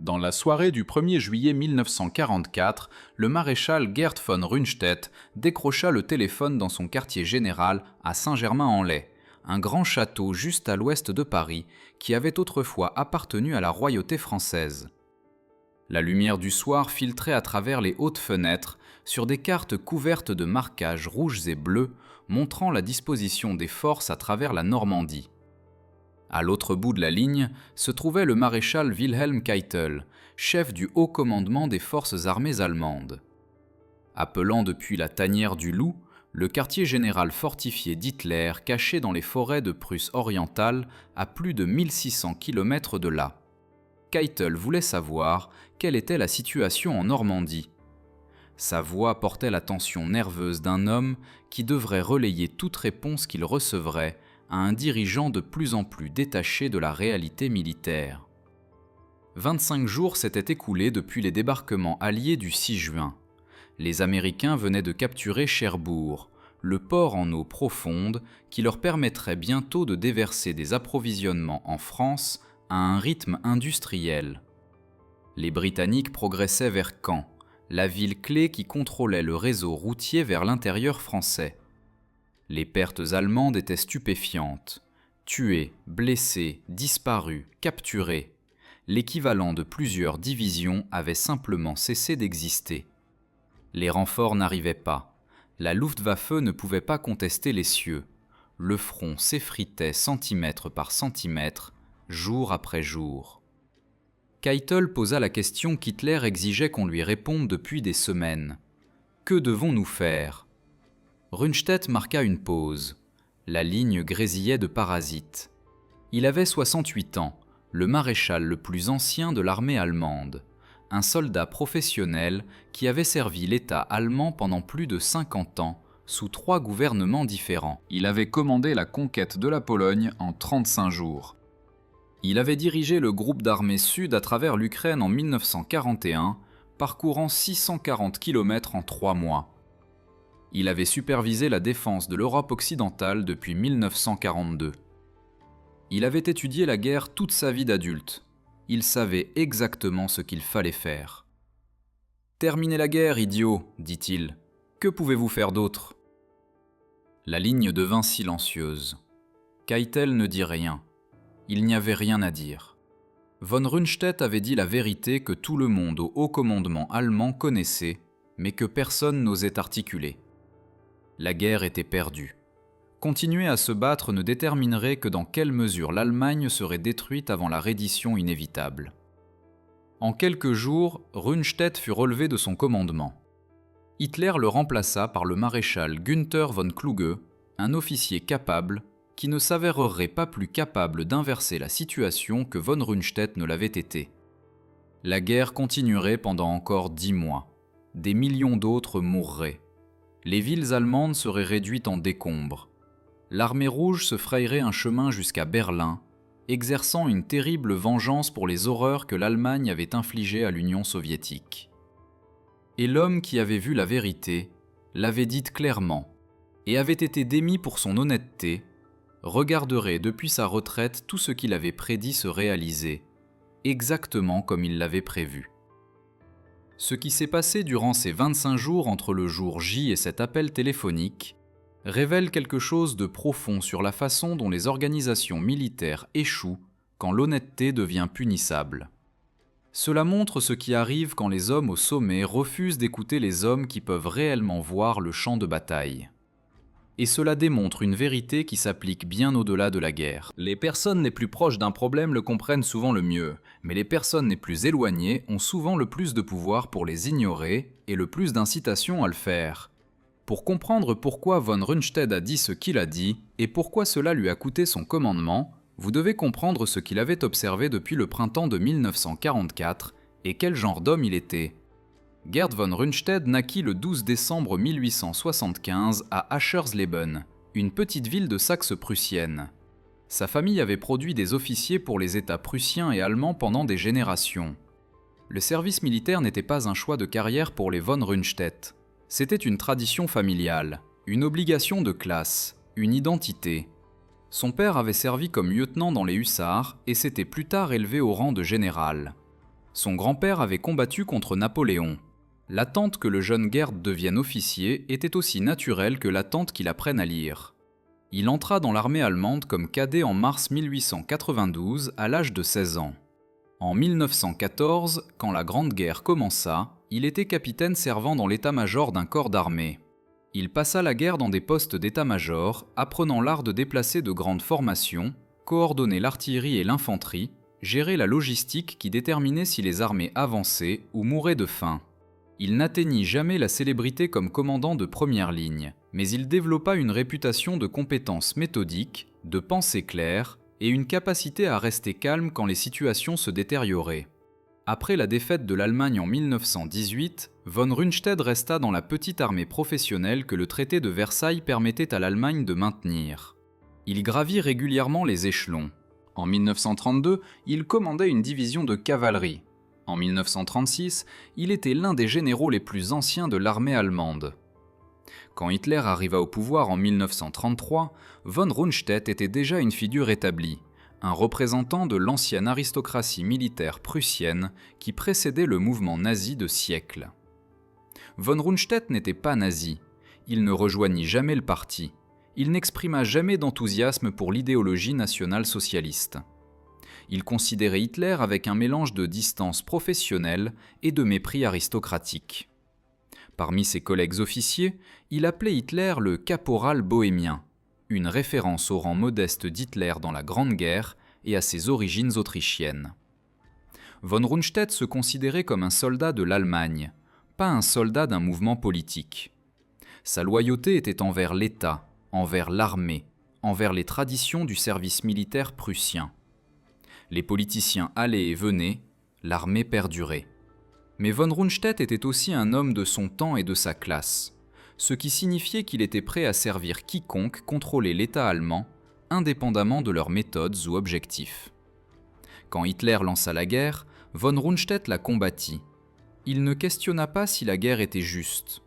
Dans la soirée du 1er juillet 1944, le maréchal Gerd von Rundstedt décrocha le téléphone dans son quartier général à Saint-Germain-en-Laye, un grand château juste à l'ouest de Paris qui avait autrefois appartenu à la royauté française. La lumière du soir filtrait à travers les hautes fenêtres sur des cartes couvertes de marquages rouges et bleus montrant la disposition des forces à travers la Normandie. À l'autre bout de la ligne se trouvait le maréchal Wilhelm Keitel, chef du haut commandement des forces armées allemandes. Appelant depuis la tanière du Loup, le quartier général fortifié d'Hitler caché dans les forêts de Prusse orientale à plus de 1600 km de là. Keitel voulait savoir quelle était la situation en Normandie. Sa voix portait la tension nerveuse d'un homme qui devrait relayer toute réponse qu'il recevrait à un dirigeant de plus en plus détaché de la réalité militaire. 25 jours s'étaient écoulés depuis les débarquements alliés du 6 juin. Les Américains venaient de capturer Cherbourg, le port en eau profonde qui leur permettrait bientôt de déverser des approvisionnements en France à un rythme industriel. Les Britanniques progressaient vers Caen, la ville clé qui contrôlait le réseau routier vers l'intérieur français. Les pertes allemandes étaient stupéfiantes. Tués, blessés, disparus, capturés. L'équivalent de plusieurs divisions avait simplement cessé d'exister. Les renforts n'arrivaient pas. La Luftwaffe ne pouvait pas contester les cieux. Le front s'effritait centimètre par centimètre, jour après jour. Keitel posa la question qu'Hitler exigeait qu'on lui réponde depuis des semaines. Que devons-nous faire ? Rundstedt marqua une pause. La ligne grésillait de parasites. Il avait 68 ans, le maréchal le plus ancien de l'armée allemande, un soldat professionnel qui avait servi l'État allemand pendant plus de 50 ans, sous 3 gouvernements différents. Il avait commandé la conquête de la Pologne en 35 jours. Il avait dirigé le groupe d'armées sud à travers l'Ukraine en 1941, parcourant 640 km en 3 mois. Il avait supervisé la défense de l'Europe occidentale depuis 1942. Il avait étudié la guerre toute sa vie d'adulte. Il savait exactement ce qu'il fallait faire. « Terminez la guerre, idiot, dit-il. Que pouvez-vous faire d'autre » La ligne devint silencieuse. Keitel ne dit rien. Il n'y avait rien à dire. Von Rundstedt avait dit la vérité que tout le monde au haut commandement allemand connaissait, mais que personne n'osait articuler. La guerre était perdue. Continuer à se battre ne déterminerait que dans quelle mesure l'Allemagne serait détruite avant la reddition inévitable. En quelques jours, Rundstedt fut relevé de son commandement. Hitler le remplaça par le maréchal Günther von Kluge, un officier capable qui ne s'avérerait pas plus capable d'inverser la situation que von Rundstedt ne l'avait été. La guerre continuerait pendant encore 10 mois. Des millions d'autres mourraient. Les villes allemandes seraient réduites en décombres. L'armée rouge se frayerait un chemin jusqu'à Berlin, exerçant une terrible vengeance pour les horreurs que l'Allemagne avait infligées à l'Union soviétique. Et l'homme qui avait vu la vérité l'avait dite clairement et avait été démis pour son honnêteté, regarderait depuis sa retraite tout ce qu'il avait prédit se réaliser, exactement comme il l'avait prévu. Ce qui s'est passé durant ces 25 jours entre le jour J et cet appel téléphonique révèle quelque chose de profond sur la façon dont les organisations militaires échouent quand l'honnêteté devient punissable. Cela montre ce qui arrive quand les hommes au sommet refusent d'écouter les hommes qui peuvent réellement voir le champ de bataille. Et cela démontre une vérité qui s'applique bien au-delà de la guerre. Les personnes les plus proches d'un problème le comprennent souvent le mieux, mais les personnes les plus éloignées ont souvent le plus de pouvoir pour les ignorer et le plus d'incitation à le faire. Pour comprendre pourquoi von Rundstedt a dit ce qu'il a dit et pourquoi cela lui a coûté son commandement, vous devez comprendre ce qu'il avait observé depuis le printemps de 1944 et quel genre d'homme il était. Gerd von Rundstedt naquit le 12 décembre 1875 à Aschersleben, une petite ville de Saxe prussienne. Sa famille avait produit des officiers pour les États prussiens et allemands pendant des générations. Le service militaire n'était pas un choix de carrière pour les von Rundstedt. C'était une tradition familiale, une obligation de classe, une identité. Son père avait servi comme lieutenant dans les hussards et s'était plus tard élevé au rang de général. Son grand-père avait combattu contre Napoléon. L'attente que le jeune Gerd devienne officier était aussi naturelle que l'attente qu'il apprenne à lire. Il entra dans l'armée allemande comme cadet en mars 1892 à l'âge de 16 ans. En 1914, quand la Grande Guerre commença, il était capitaine servant dans l'état-major d'un corps d'armée. Il passa la guerre dans des postes d'état-major, apprenant l'art de déplacer de grandes formations, coordonner l'artillerie et l'infanterie, gérer la logistique qui déterminait si les armées avançaient ou mouraient de faim. Il n'atteignit jamais la célébrité comme commandant de première ligne, mais il développa une réputation de compétences méthodiques, de pensée claire et une capacité à rester calme quand les situations se détérioraient. Après la défaite de l'Allemagne en 1918, von Rundstedt resta dans la petite armée professionnelle que le traité de Versailles permettait à l'Allemagne de maintenir. Il gravit régulièrement les échelons. En 1932, il commandait une division de cavalerie. En 1936, il était l'un des généraux les plus anciens de l'armée allemande. Quand Hitler arriva au pouvoir en 1933, von Rundstedt était déjà une figure établie, un représentant de l'ancienne aristocratie militaire prussienne qui précédait le mouvement nazi de siècles. Von Rundstedt n'était pas nazi, il ne rejoignit jamais le parti, il n'exprima jamais d'enthousiasme pour l'idéologie nationale-socialiste. Il considérait Hitler avec un mélange de distance professionnelle et de mépris aristocratique. Parmi ses collègues officiers, il appelait Hitler le caporal bohémien, une référence au rang modeste d'Hitler dans la Grande Guerre et à ses origines autrichiennes. Von Rundstedt se considérait comme un soldat de l'Allemagne, pas un soldat d'un mouvement politique. Sa loyauté était envers l'État, envers l'armée, envers les traditions du service militaire prussien. Les politiciens allaient et venaient, l'armée perdurait. Mais von Rundstedt était aussi un homme de son temps et de sa classe, ce qui signifiait qu'il était prêt à servir quiconque contrôlait l'État allemand, indépendamment de leurs méthodes ou objectifs. Quand Hitler lança la guerre, von Rundstedt la combattit. Il ne questionna pas si la guerre était juste.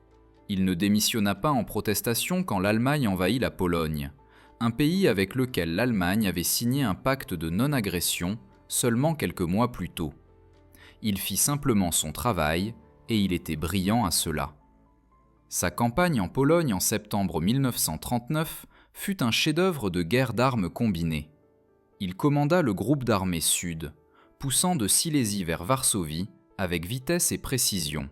Il ne démissionna pas en protestation quand l'Allemagne envahit la Pologne, un pays avec lequel l'Allemagne avait signé un pacte de non-agression seulement quelques mois plus tôt. Il fit simplement son travail, et il était brillant à cela. Sa campagne en Pologne en septembre 1939 fut un chef-d'œuvre de guerre d'armes combinées. Il commanda le groupe d'armées sud, poussant de Silésie vers Varsovie avec vitesse et précision.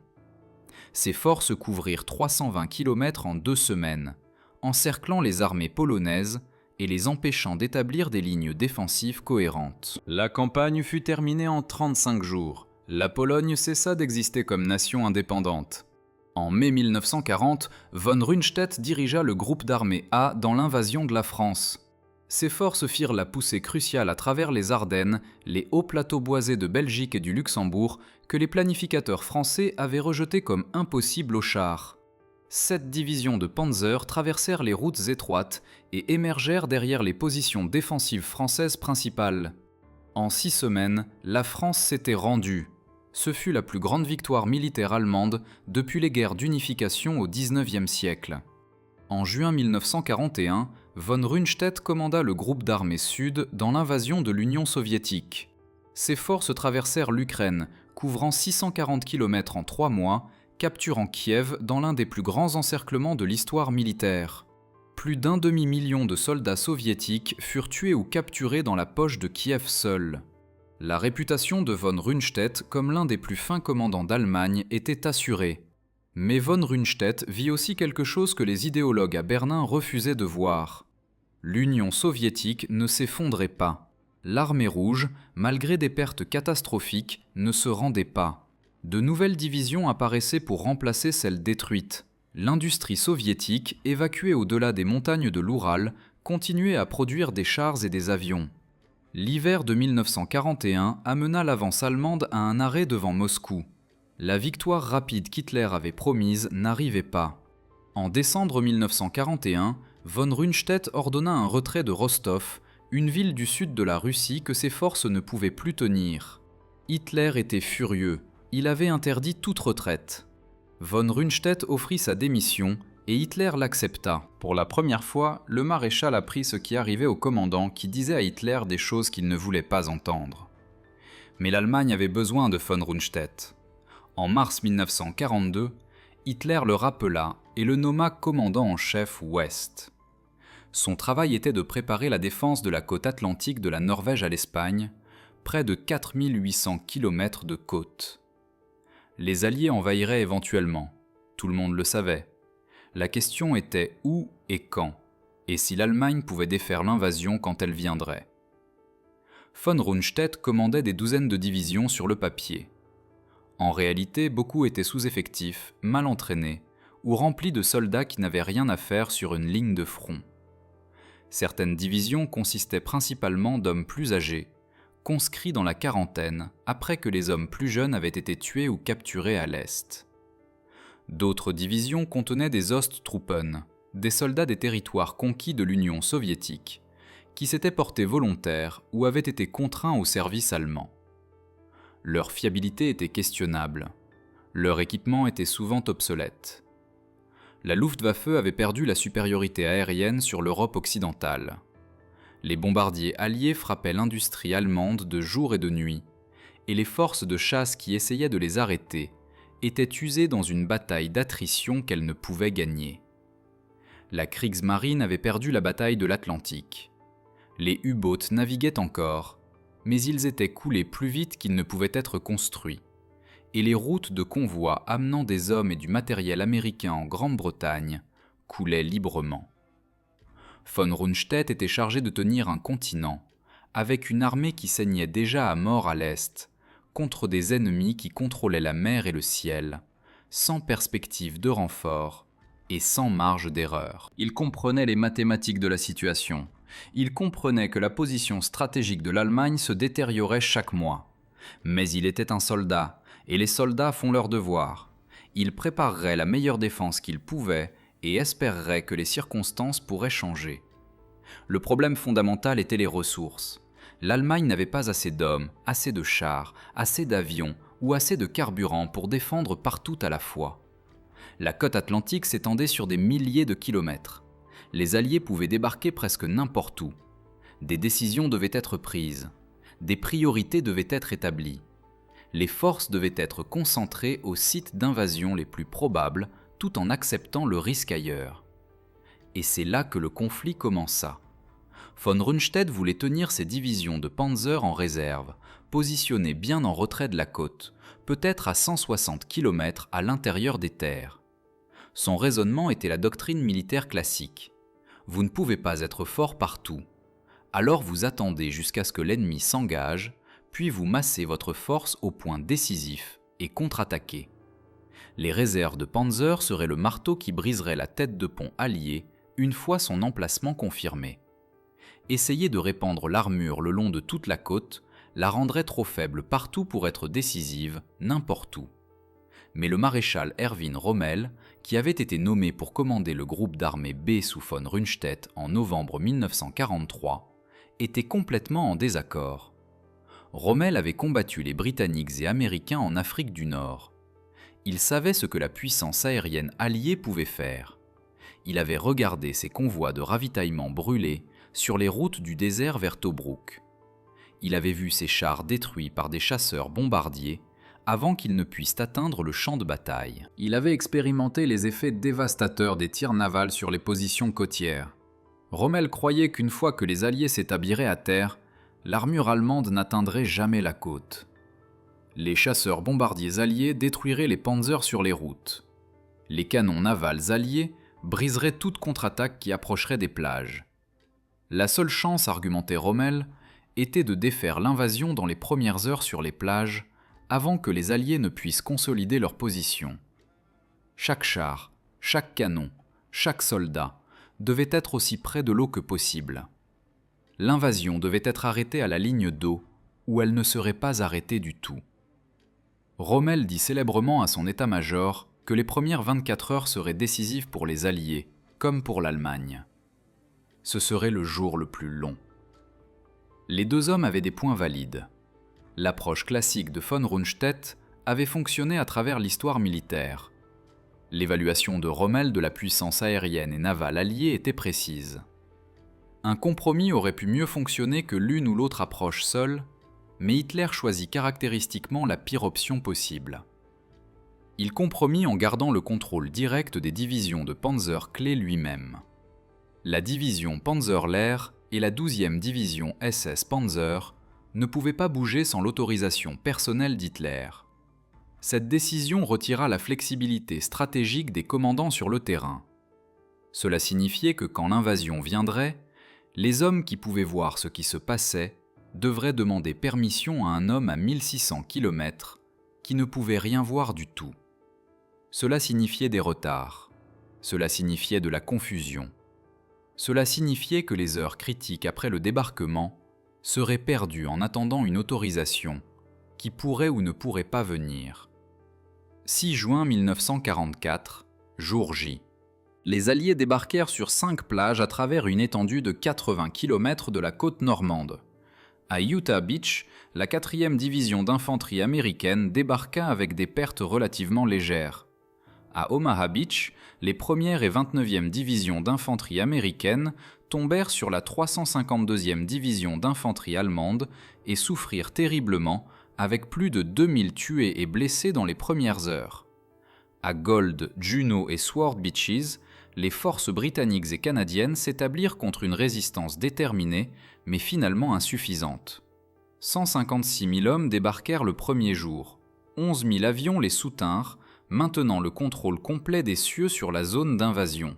Ses forces couvrirent 320 km en 2 semaines, encerclant les armées polonaises et les empêchant d'établir des lignes défensives cohérentes. La campagne fut terminée en 35 jours. La Pologne cessa d'exister comme nation indépendante. En mai 1940, von Rundstedt dirigea le groupe d'armées A dans l'invasion de la France. Ses forces firent la poussée cruciale à travers les Ardennes, les hauts plateaux boisés de Belgique et du Luxembourg, que les planificateurs français avaient rejetés comme impossibles aux chars. 7 divisions de Panzer traversèrent les routes étroites et émergèrent derrière les positions défensives françaises principales. En 6 semaines, la France s'était rendue. Ce fut la plus grande victoire militaire allemande depuis les guerres d'unification au XIXe siècle. En juin 1941, von Rundstedt commanda le groupe d'armées sud dans l'invasion de l'Union soviétique. Ses forces traversèrent l'Ukraine, couvrant 640 km en 3 mois, capturant Kiev dans l'un des plus grands encerclements de l'histoire militaire. Plus d'1 demi-million de soldats soviétiques furent tués ou capturés dans la poche de Kiev seul. La réputation de von Rundstedt comme l'un des plus fins commandants d'Allemagne était assurée. Mais von Rundstedt vit aussi quelque chose que les idéologues à Berlin refusaient de voir. L'Union soviétique ne s'effondrait pas. L'armée rouge, malgré des pertes catastrophiques, ne se rendait pas. De nouvelles divisions apparaissaient pour remplacer celles détruites. L'industrie soviétique, évacuée au-delà des montagnes de l'Oural, continuait à produire des chars et des avions. L'hiver de 1941 amena l'avance allemande à un arrêt devant Moscou. La victoire rapide qu'Hitler avait promise n'arrivait pas. En décembre 1941, von Rundstedt ordonna un retrait de Rostov, une ville du sud de la Russie que ses forces ne pouvaient plus tenir. Hitler était furieux. Il avait interdit toute retraite. Von Rundstedt offrit sa démission et Hitler l'accepta. Pour la première fois, le maréchal apprit ce qui arrivait au commandant qui disait à Hitler des choses qu'il ne voulait pas entendre. Mais l'Allemagne avait besoin de von Rundstedt. En mars 1942, Hitler le rappela et le nomma commandant en chef Ouest. Son travail était de préparer la défense de la côte atlantique de la Norvège à l'Espagne, près de 4800 km de côte. Les Alliés envahiraient éventuellement, tout le monde le savait. La question était où et quand, et si l'Allemagne pouvait défaire l'invasion quand elle viendrait. Von Rundstedt commandait des douzaines de divisions sur le papier. En réalité, beaucoup étaient sous-effectifs, mal entraînés, ou remplis de soldats qui n'avaient rien à faire sur une ligne de front. Certaines divisions consistaient principalement d'hommes plus âgés, conscrits dans la quarantaine après que les hommes plus jeunes avaient été tués ou capturés à l'Est. D'autres divisions contenaient des Osttruppen, des soldats des territoires conquis de l'Union soviétique, qui s'étaient portés volontaires ou avaient été contraints au service allemand. Leur fiabilité était questionnable. Leur équipement était souvent obsolète. La Luftwaffe avait perdu la supériorité aérienne sur l'Europe occidentale. Les bombardiers alliés frappaient l'industrie allemande de jour et de nuit, et les forces de chasse qui essayaient de les arrêter étaient usées dans une bataille d'attrition qu'elles ne pouvaient gagner. La Kriegsmarine avait perdu la bataille de l'Atlantique. Les U-boats naviguaient encore, mais ils étaient coulés plus vite qu'ils ne pouvaient être construits, et les routes de convois amenant des hommes et du matériel américain en Grande-Bretagne coulaient librement. Von Rundstedt était chargé de tenir un continent, avec une armée qui saignait déjà à mort à l'Est, contre des ennemis qui contrôlaient la mer et le ciel, sans perspective de renfort et sans marge d'erreur. Il comprenait les mathématiques de la situation. Il comprenait que la position stratégique de l'Allemagne se détériorait chaque mois. Mais il était un soldat, et les soldats font leur devoir. Il préparerait la meilleure défense qu'il pouvait et espérerait que les circonstances pourraient changer. Le problème fondamental était les ressources. L'Allemagne n'avait pas assez d'hommes, assez de chars, assez d'avions ou assez de carburant pour défendre partout à la fois. La côte atlantique s'étendait sur des milliers de kilomètres. Les Alliés pouvaient débarquer presque n'importe où. Des décisions devaient être prises. Des priorités devaient être établies. Les forces devaient être concentrées aux sites d'invasion les plus probables, tout en acceptant le risque ailleurs. Et c'est là que le conflit commença. Von Rundstedt voulait tenir ses divisions de panzer en réserve, positionnées bien en retrait de la côte, peut-être à 160 km à l'intérieur des terres. Son raisonnement était la doctrine militaire classique. Vous ne pouvez pas être fort partout. Alors vous attendez jusqu'à ce que l'ennemi s'engage, puis vous massez votre force au point décisif et contre-attaquez. Les réserves de Panzer seraient le marteau qui briserait la tête de pont alliée une fois son emplacement confirmé. Essayer de répandre l'armure le long de toute la côte la rendrait trop faible partout pour être décisive, n'importe où. Mais le maréchal Erwin Rommel, qui avait été nommé pour commander le groupe d'armée B sous von Rundstedt en novembre 1943, était complètement en désaccord. Rommel avait combattu les Britanniques et Américains en Afrique du Nord. Il savait ce que la puissance aérienne alliée pouvait faire. Il avait regardé ses convois de ravitaillement brûlés sur les routes du désert vers Tobrouk. Il avait vu ses chars détruits par des chasseurs bombardiers avant qu'ils ne puissent atteindre le champ de bataille. Il avait expérimenté les effets dévastateurs des tirs navals sur les positions côtières. Rommel croyait qu'une fois que les Alliés s'établiraient à terre, l'armure allemande n'atteindrait jamais la côte. Les chasseurs bombardiers alliés détruiraient les panzers sur les routes. Les canons navals alliés briseraient toute contre-attaque qui approcherait des plages. La seule chance, argumentait Rommel, était de défaire l'invasion dans les premières heures sur les plages, avant que les Alliés ne puissent consolider leur position. Chaque char, chaque canon, chaque soldat devait être aussi près de l'eau que possible. L'invasion devait être arrêtée à la ligne d'eau, où elle ne serait pas arrêtée du tout. Rommel dit célèbrement à son état-major que les premières 24 heures seraient décisives pour les Alliés, comme pour l'Allemagne. Ce serait le jour le plus long. Les deux hommes avaient des points valides. L'approche classique de von Rundstedt avait fonctionné à travers l'histoire militaire. L'évaluation de Rommel de la puissance aérienne et navale alliée était précise. Un compromis aurait pu mieux fonctionner que l'une ou l'autre approche seule, mais Hitler choisit caractéristiquement la pire option possible. Il compromit en gardant le contrôle direct des divisions de Panzer clés lui-même. La division Panzerlehr et la 12e division SS Panzer ne pouvaient pas bouger sans l'autorisation personnelle d'Hitler. Cette décision retira la flexibilité stratégique des commandants sur le terrain. Cela signifiait que quand l'invasion viendrait, les hommes qui pouvaient voir ce qui se passait devraient demander permission à un homme à 1600 km qui ne pouvait rien voir du tout. Cela signifiait des retards. Cela signifiait de la confusion. Cela signifiait que les heures critiques après le débarquement seraient perdues en attendant une autorisation qui pourrait ou ne pourrait pas venir. 6 juin 1944, jour J. Les Alliés débarquèrent sur 5 plages à travers une étendue de 80 km de la côte normande. À Utah Beach, la 4e division d'infanterie américaine débarqua avec des pertes relativement légères. À Omaha Beach, les 1re et 29e divisions d'infanterie américaine tombèrent sur la 352e division d'infanterie allemande et souffrirent terriblement avec plus de 2000 tués et blessés dans les premières heures. À Gold, Juno et Sword Beaches, les forces britanniques et canadiennes s'établirent contre une résistance déterminée, mais finalement insuffisante. 156 000 hommes débarquèrent le premier jour. 11 000 avions les soutinrent, maintenant le contrôle complet des cieux sur la zone d'invasion.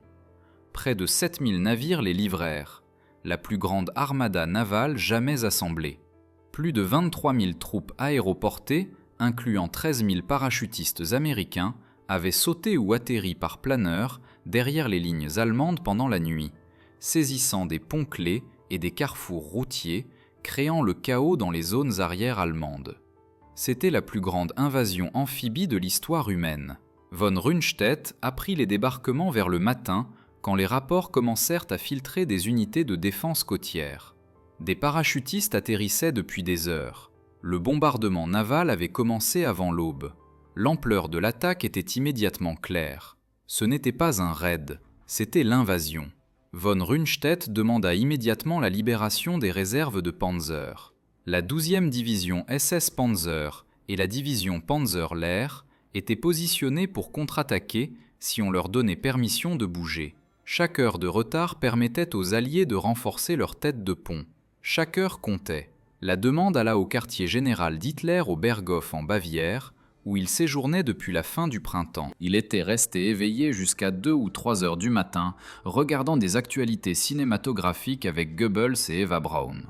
Près de 7 000 navires les livrèrent, la plus grande armada navale jamais assemblée. Plus de 23 000 troupes aéroportées, incluant 13 000 parachutistes américains, avaient sauté ou atterri par planeur derrière les lignes allemandes pendant la nuit, saisissant des ponts clés et des carrefours routiers, créant le chaos dans les zones arrières allemandes. C'était la plus grande invasion amphibie de l'histoire humaine. Von Rundstedt apprit les débarquements vers le matin, quand les rapports commencèrent à filtrer des unités de défense côtière. Des parachutistes atterrissaient depuis des heures. Le bombardement naval avait commencé avant l'aube. L'ampleur de l'attaque était immédiatement claire. Ce n'était pas un raid, c'était l'invasion. Von Rundstedt demanda immédiatement la libération des réserves de Panzer. La 12e division SS Panzer et la division Panzerlehr étaient positionnées pour contre-attaquer si on leur donnait permission de bouger. Chaque heure de retard permettait aux Alliés de renforcer leur tête de pont. Chaque heure comptait. La demande alla au quartier général d'Hitler au Berghof en Bavière, où il séjournait depuis la fin du printemps. Il était resté éveillé jusqu'à 2 ou 3 heures du matin, regardant des actualités cinématographiques avec Goebbels et Eva Braun.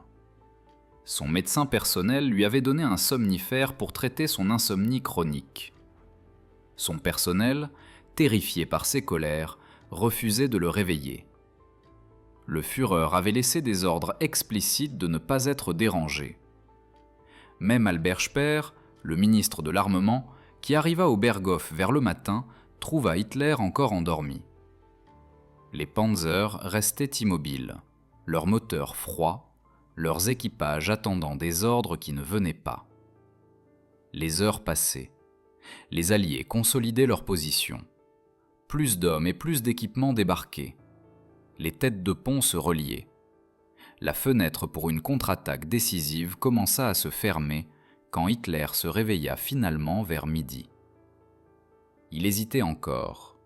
Son médecin personnel lui avait donné un somnifère pour traiter son insomnie chronique. Son personnel, terrifié par ses colères, refusait de le réveiller. Le Führer avait laissé des ordres explicites de ne pas être dérangé. Même Albert Speer, le ministre de l'Armement, qui arriva au Berghof vers le matin, trouva Hitler encore endormi. Les Panzers restaient immobiles, leurs moteurs froids, leurs équipages attendant des ordres qui ne venaient pas. Les heures passaient. Les Alliés consolidaient leur position. Plus d'hommes et plus d'équipements débarquaient. Les têtes de pont se reliaient. La fenêtre pour une contre-attaque décisive commença à se fermer quand Hitler se réveilla finalement vers midi. Il hésitait encore.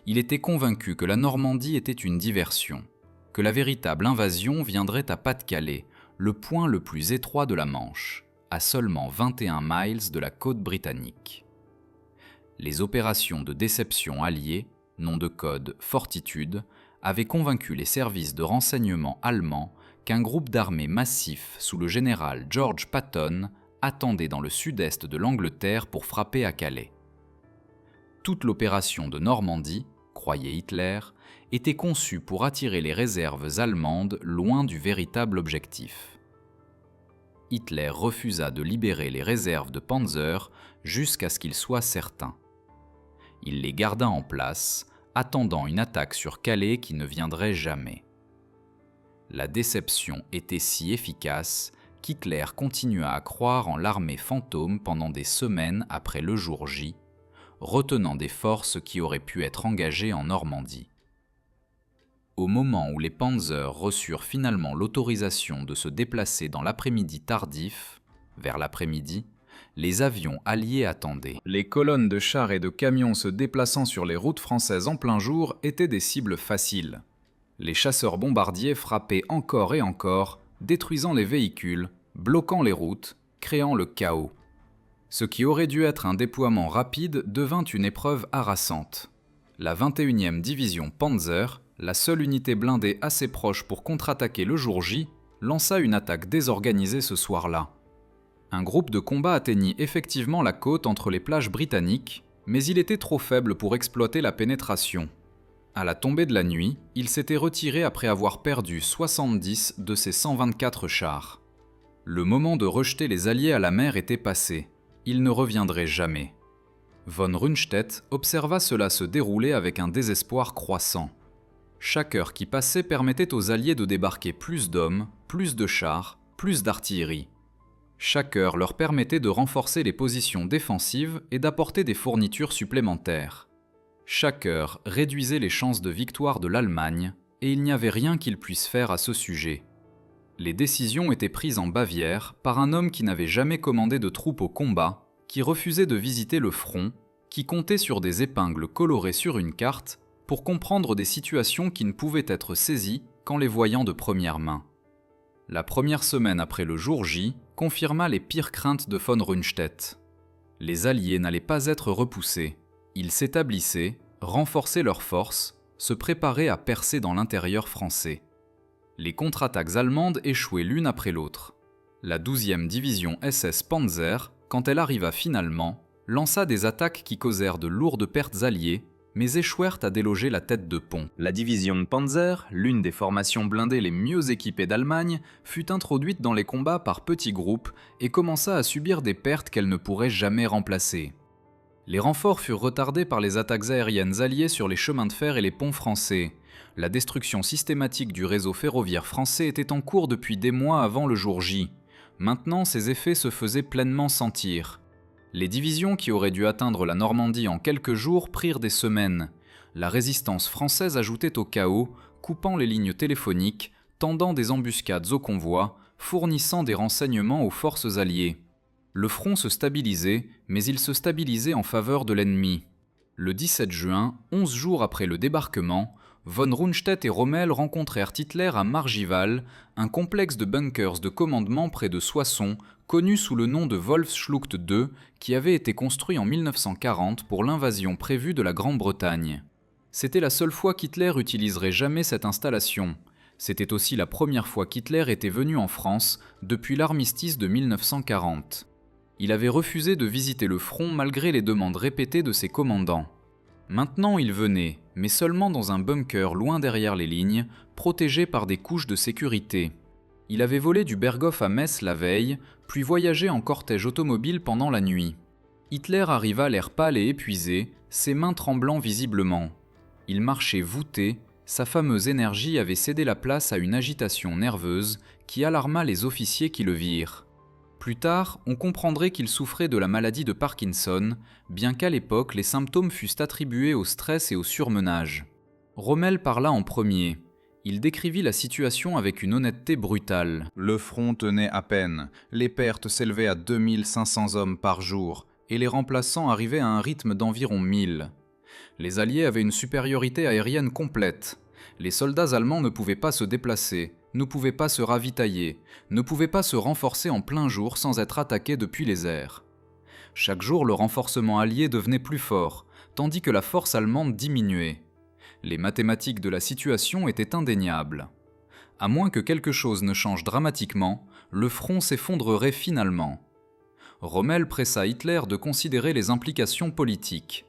Il était convaincu que la Normandie était une diversion, que la véritable invasion viendrait à Pas-de-Calais, le point le plus étroit de la Manche, à seulement 21 miles de la côte britannique. Les opérations de déception alliées, nom de code Fortitude, avaient convaincu les services de renseignement allemands qu'un groupe d'armées massif sous le général George Patton attendait dans le sud-est de l'Angleterre pour frapper à Calais. Toute l'opération de Normandie, croyait Hitler, était conçue pour attirer les réserves allemandes loin du véritable objectif. Hitler refusa de libérer les réserves de Panzer jusqu'à ce qu'il soit certain. Il les garda en place, attendant une attaque sur Calais qui ne viendrait jamais. La déception était si efficace qu'Hitler continua à croire en l'armée fantôme pendant des semaines après le jour J, retenant des forces qui auraient pu être engagées en Normandie. Au moment où les Panzers reçurent finalement l'autorisation de se déplacer dans l'après-midi tardif, Vers l'après-midi, les avions alliés attendaient. Les colonnes de chars et de camions se déplaçant sur les routes françaises en plein jour étaient des cibles faciles. Les chasseurs bombardiers frappaient encore et encore, détruisant les véhicules, bloquant les routes, créant le chaos. Ce qui aurait dû être un déploiement rapide devint une épreuve harassante. La 21e division Panzer, la seule unité blindée assez proche pour contre-attaquer le jour J, lança une attaque désorganisée ce soir-là. Un groupe de combat atteignit effectivement la côte entre les plages britanniques, mais il était trop faible pour exploiter la pénétration. À la tombée de la nuit, il s'était retiré après avoir perdu 70 de ses 124 chars. Le moment de rejeter les Alliés à la mer était passé. Ils ne reviendraient jamais. Von Rundstedt observa cela se dérouler avec un désespoir croissant. Chaque heure qui passait permettait aux Alliés de débarquer plus d'hommes, plus de chars, plus d'artillerie. Chaque heure leur permettait de renforcer les positions défensives et d'apporter des fournitures supplémentaires. Chaque heure réduisait les chances de victoire de l'Allemagne, et il n'y avait rien qu'ils puissent faire à ce sujet. Les décisions étaient prises en Bavière par un homme qui n'avait jamais commandé de troupes au combat, qui refusait de visiter le front, qui comptait sur des épingles colorées sur une carte pour comprendre des situations qui ne pouvaient être saisies qu'en les voyant de première main. La première semaine après le jour J confirma les pires craintes de von Rundstedt. Les Alliés n'allaient pas être repoussés. Ils s'établissaient, renforçaient leurs forces, se préparaient à percer dans l'intérieur français. Les contre-attaques allemandes échouaient l'une après l'autre. La 12e division SS Panzer, quand elle arriva finalement, lança des attaques qui causèrent de lourdes pertes alliées, mais échouèrent à déloger la tête de pont. La division Panzer, l'une des formations blindées les mieux équipées d'Allemagne, fut introduite dans les combats par petits groupes et commença à subir des pertes qu'elle ne pourrait jamais remplacer. Les renforts furent retardés par les attaques aériennes alliées sur les chemins de fer et les ponts français. La destruction systématique du réseau ferroviaire français était en cours depuis des mois avant le jour J. Maintenant, ces effets se faisaient pleinement sentir. Les divisions qui auraient dû atteindre la Normandie en quelques jours prirent des semaines. La résistance française ajoutait au chaos, coupant les lignes téléphoniques, tendant des embuscades aux convois, fournissant des renseignements aux forces alliées. Le front se stabilisait, mais il se stabilisait en faveur de l'ennemi. Le 17 juin, 11 jours après le débarquement, von Rundstedt et Rommel rencontrèrent Hitler à Margival, un complexe de bunkers de commandement près de Soissons, connu sous le nom de Wolfsschlucht II, qui avait été construit en 1940 pour l'invasion prévue de la Grande-Bretagne. C'était la seule fois qu'Hitler utiliserait jamais cette installation. C'était aussi la première fois qu'Hitler était venu en France depuis l'armistice de 1940. Il avait refusé de visiter le front malgré les demandes répétées de ses commandants. Maintenant il venait, mais seulement dans un bunker loin derrière les lignes, protégé par des couches de sécurité. Il avait volé du Berghof à Metz la veille, puis voyagé en cortège automobile pendant la nuit. Hitler arriva l'air pâle et épuisé, ses mains tremblant visiblement. Il marchait voûté, sa fameuse énergie avait cédé la place à une agitation nerveuse qui alarma les officiers qui le virent. Plus tard, on comprendrait qu'il souffrait de la maladie de Parkinson, bien qu'à l'époque les symptômes fussent attribués au stress et au surmenage. Rommel parla en premier. Il décrivit la situation avec une honnêteté brutale. Le front tenait à peine, les pertes s'élevaient à 2500 hommes par jour, et les remplaçants arrivaient à un rythme d'environ 1000. Les Alliés avaient une supériorité aérienne complète. Les soldats allemands ne pouvaient pas se déplacer, ne pouvaient pas se ravitailler, ne pouvaient pas se renforcer en plein jour sans être attaqués depuis les airs. Chaque jour, le renforcement allié devenait plus fort, tandis que la force allemande diminuait. Les mathématiques de la situation étaient indéniables. À moins que quelque chose ne change dramatiquement, le front s'effondrerait finalement. Rommel pressa Hitler de considérer les implications politiques.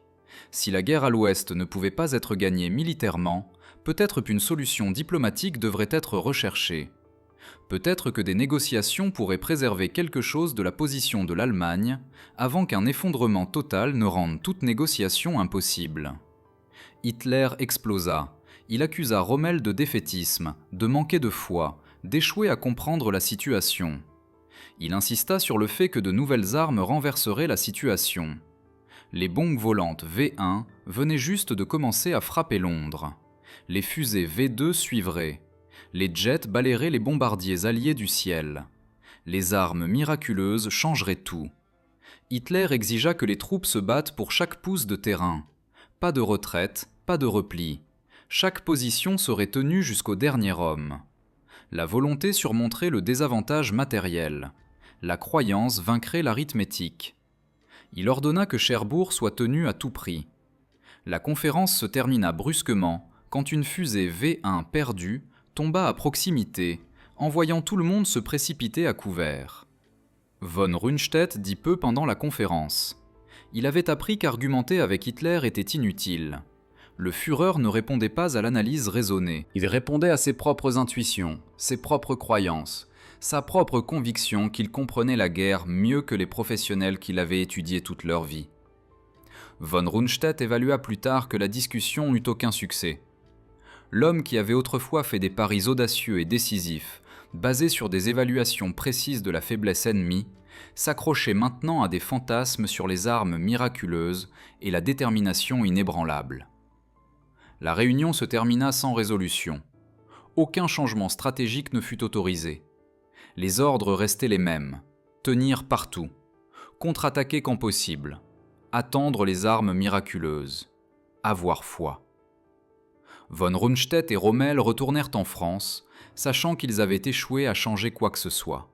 Si la guerre à l'Ouest ne pouvait pas être gagnée militairement, peut-être qu'une solution diplomatique devrait être recherchée. Peut-être que des négociations pourraient préserver quelque chose de la position de l'Allemagne, avant qu'un effondrement total ne rende toute négociation impossible. Hitler explosa. Il accusa Rommel de défaitisme, de manquer de foi, d'échouer à comprendre la situation. Il insista sur le fait que de nouvelles armes renverseraient la situation. Les bombes volantes V1 venaient juste de commencer à frapper Londres. Les fusées V2 suivraient. Les jets balayeraient les bombardiers alliés du ciel. Les armes miraculeuses changeraient tout. Hitler exigea que les troupes se battent pour chaque pouce de terrain. Pas de retraite, pas de repli. Chaque position serait tenue jusqu'au dernier homme. La volonté surmonterait le désavantage matériel. La croyance vaincrait l'arithmétique. Il ordonna que Cherbourg soit tenu à tout prix. La conférence se termina brusquement quand une fusée V1 perdue tomba à proximité, envoyant tout le monde se précipiter à couvert. Von Rundstedt dit peu pendant la conférence. Il avait appris qu'argumenter avec Hitler était inutile. Le Führer ne répondait pas à l'analyse raisonnée. Il répondait à ses propres intuitions, ses propres croyances, sa propre conviction qu'il comprenait la guerre mieux que les professionnels qui l'avaient étudiée toute leur vie. Von Rundstedt évalua plus tard que la discussion n'eut aucun succès. L'homme qui avait autrefois fait des paris audacieux et décisifs, basés sur des évaluations précises de la faiblesse ennemie, s'accrochait maintenant à des fantasmes sur les armes miraculeuses et la détermination inébranlable. La réunion se termina sans résolution. Aucun changement stratégique ne fut autorisé. Les ordres restaient les mêmes. Tenir partout. Contre-attaquer quand possible. Attendre les armes miraculeuses. Avoir foi. Von Rundstedt et Rommel retournèrent en France, sachant qu'ils avaient échoué à changer quoi que ce soit.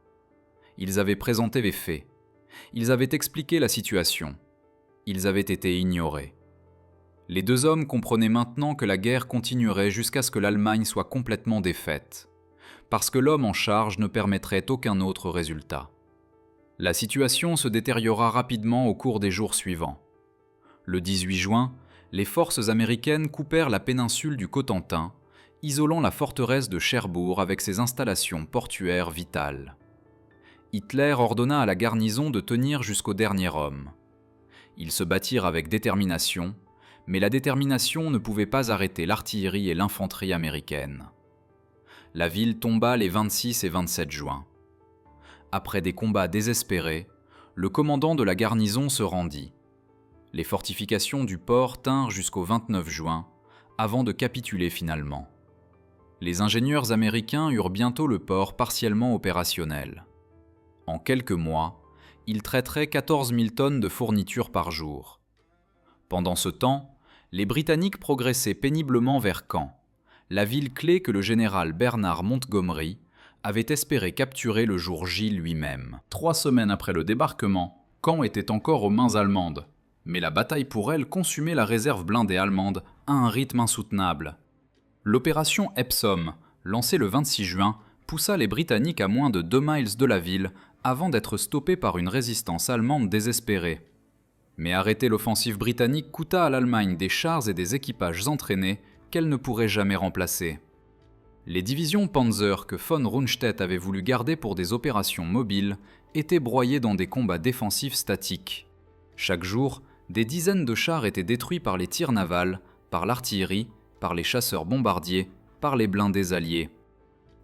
Ils avaient présenté les faits. Ils avaient expliqué la situation. Ils avaient été ignorés. Les deux hommes comprenaient maintenant que la guerre continuerait jusqu'à ce que l'Allemagne soit complètement défaite, parce que l'homme en charge ne permettrait aucun autre résultat. La situation se détériora rapidement au cours des jours suivants. Le 18 juin, les forces américaines coupèrent la péninsule du Cotentin, isolant la forteresse de Cherbourg avec ses installations portuaires vitales. Hitler ordonna à la garnison de tenir jusqu'au dernier homme. Ils se battirent avec détermination, mais la détermination ne pouvait pas arrêter l'artillerie et l'infanterie américaine. La ville tomba les 26 et 27 juin. Après des combats désespérés, le commandant de la garnison se rendit. Les fortifications du port tinrent jusqu'au 29 juin, avant de capituler finalement. Les ingénieurs américains eurent bientôt le port partiellement opérationnel. En quelques mois, ils traiteraient 14 000 tonnes de fournitures par jour. Pendant ce temps, les Britanniques progressaient péniblement vers Caen, la ville clé que le général Bernard Montgomery avait espéré capturer le jour J lui-même. 3 semaines après le débarquement, Caen était encore aux mains allemandes, mais la bataille pour elle consumait la réserve blindée allemande à un rythme insoutenable. L'opération Epsom, lancée le 26 juin, poussa les Britanniques à moins de 2 miles de la ville avant d'être stoppés par une résistance allemande désespérée. Mais arrêter l'offensive britannique coûta à l'Allemagne des chars et des équipages entraînés qu'elle ne pourrait jamais remplacer. Les divisions Panzer que von Rundstedt avait voulu garder pour des opérations mobiles étaient broyées dans des combats défensifs statiques. Chaque jour, des dizaines de chars étaient détruits par les tirs navals, par l'artillerie, par les chasseurs bombardiers, par les blindés alliés.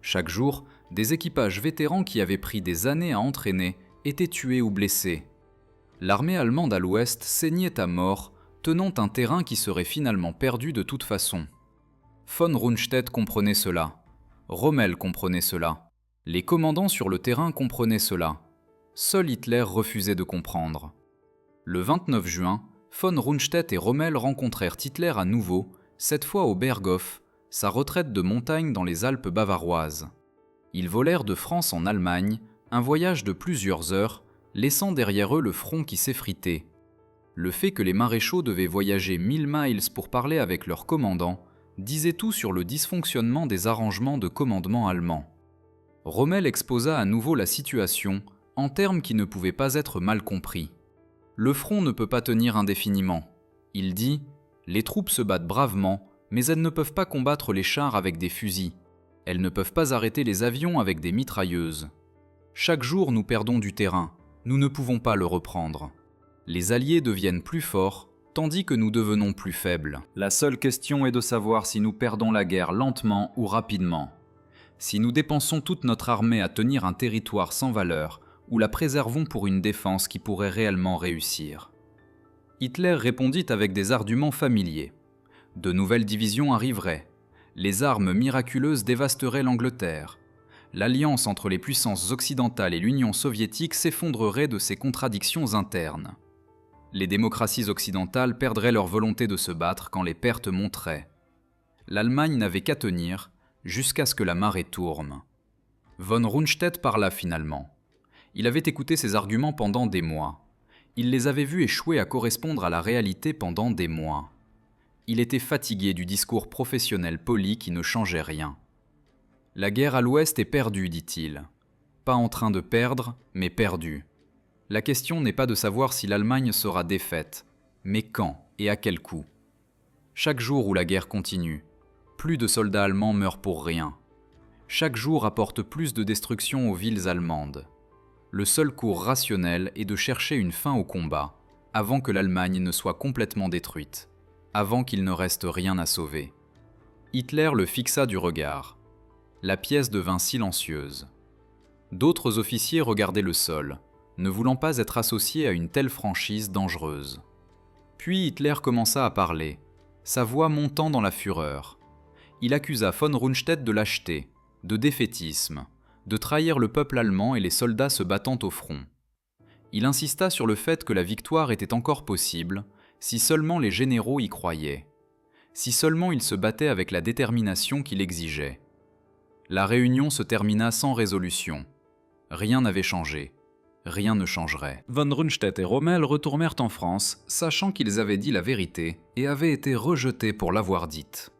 Chaque jour, des équipages vétérans qui avaient pris des années à entraîner étaient tués ou blessés. L'armée allemande à l'ouest saignait à mort, tenant un terrain qui serait finalement perdu de toute façon. Von Rundstedt comprenait cela. Rommel comprenait cela. Les commandants sur le terrain comprenaient cela. Seul Hitler refusait de comprendre. Le 29 juin, von Rundstedt et Rommel rencontrèrent Hitler à nouveau, cette fois au Berghof, sa retraite de montagne dans les Alpes bavaroises. Ils volèrent de France en Allemagne, un voyage de plusieurs heures, laissant derrière eux le front qui s'effritait. Le fait que les maréchaux devaient voyager 1000 miles pour parler avec leur commandant disait tout sur le dysfonctionnement des arrangements de commandement allemands. Rommel exposa à nouveau la situation en termes qui ne pouvaient pas être mal compris. Le front ne peut pas tenir indéfiniment. Il dit « Les troupes se battent bravement, mais elles ne peuvent pas combattre les chars avec des fusils. Elles ne peuvent pas arrêter les avions avec des mitrailleuses. Chaque jour, nous perdons du terrain. Nous ne pouvons pas le reprendre. Les Alliés deviennent plus forts, tandis que nous devenons plus faibles. La seule question est de savoir si nous perdons la guerre lentement ou rapidement. Si nous dépensons toute notre armée à tenir un territoire sans valeur, ou la préservons pour une défense qui pourrait réellement réussir. » Hitler répondit avec des arguments familiers. De nouvelles divisions arriveraient. Les armes miraculeuses dévasteraient l'Angleterre. L'alliance entre les puissances occidentales et l'Union soviétique s'effondrerait de ses contradictions internes. Les démocraties occidentales perdraient leur volonté de se battre quand les pertes monteraient. L'Allemagne n'avait qu'à tenir jusqu'à ce que la marée tourne. Von Rundstedt parla finalement. Il avait écouté ses arguments pendant des mois. Il les avait vus échouer à correspondre à la réalité pendant des mois. Il était fatigué du discours professionnel poli qui ne changeait rien. La guerre à l'Ouest est perdue, dit-il. Pas en train de perdre, mais perdue. La question n'est pas de savoir si l'Allemagne sera défaite, mais quand et à quel coût. Chaque jour où la guerre continue, plus de soldats allemands meurent pour rien. Chaque jour apporte plus de destruction aux villes allemandes. Le seul cours rationnel est de chercher une fin au combat, avant que l'Allemagne ne soit complètement détruite, avant qu'il ne reste rien à sauver. Hitler le fixa du regard. La pièce devint silencieuse. D'autres officiers regardaient le sol, ne voulant pas être associés à une telle franchise dangereuse. Puis Hitler commença à parler, sa voix montant dans la fureur. Il accusa von Rundstedt de lâcheté, de défaitisme, de trahir le peuple allemand et les soldats se battant au front. Il insista sur le fait que la victoire était encore possible si seulement les généraux y croyaient, si seulement ils se battaient avec la détermination qu'il exigeait. La réunion se termina sans résolution. Rien n'avait changé. Rien ne changerait. Von Rundstedt et Rommel retournèrent en France, sachant qu'ils avaient dit la vérité et avaient été rejetés pour l'avoir dite.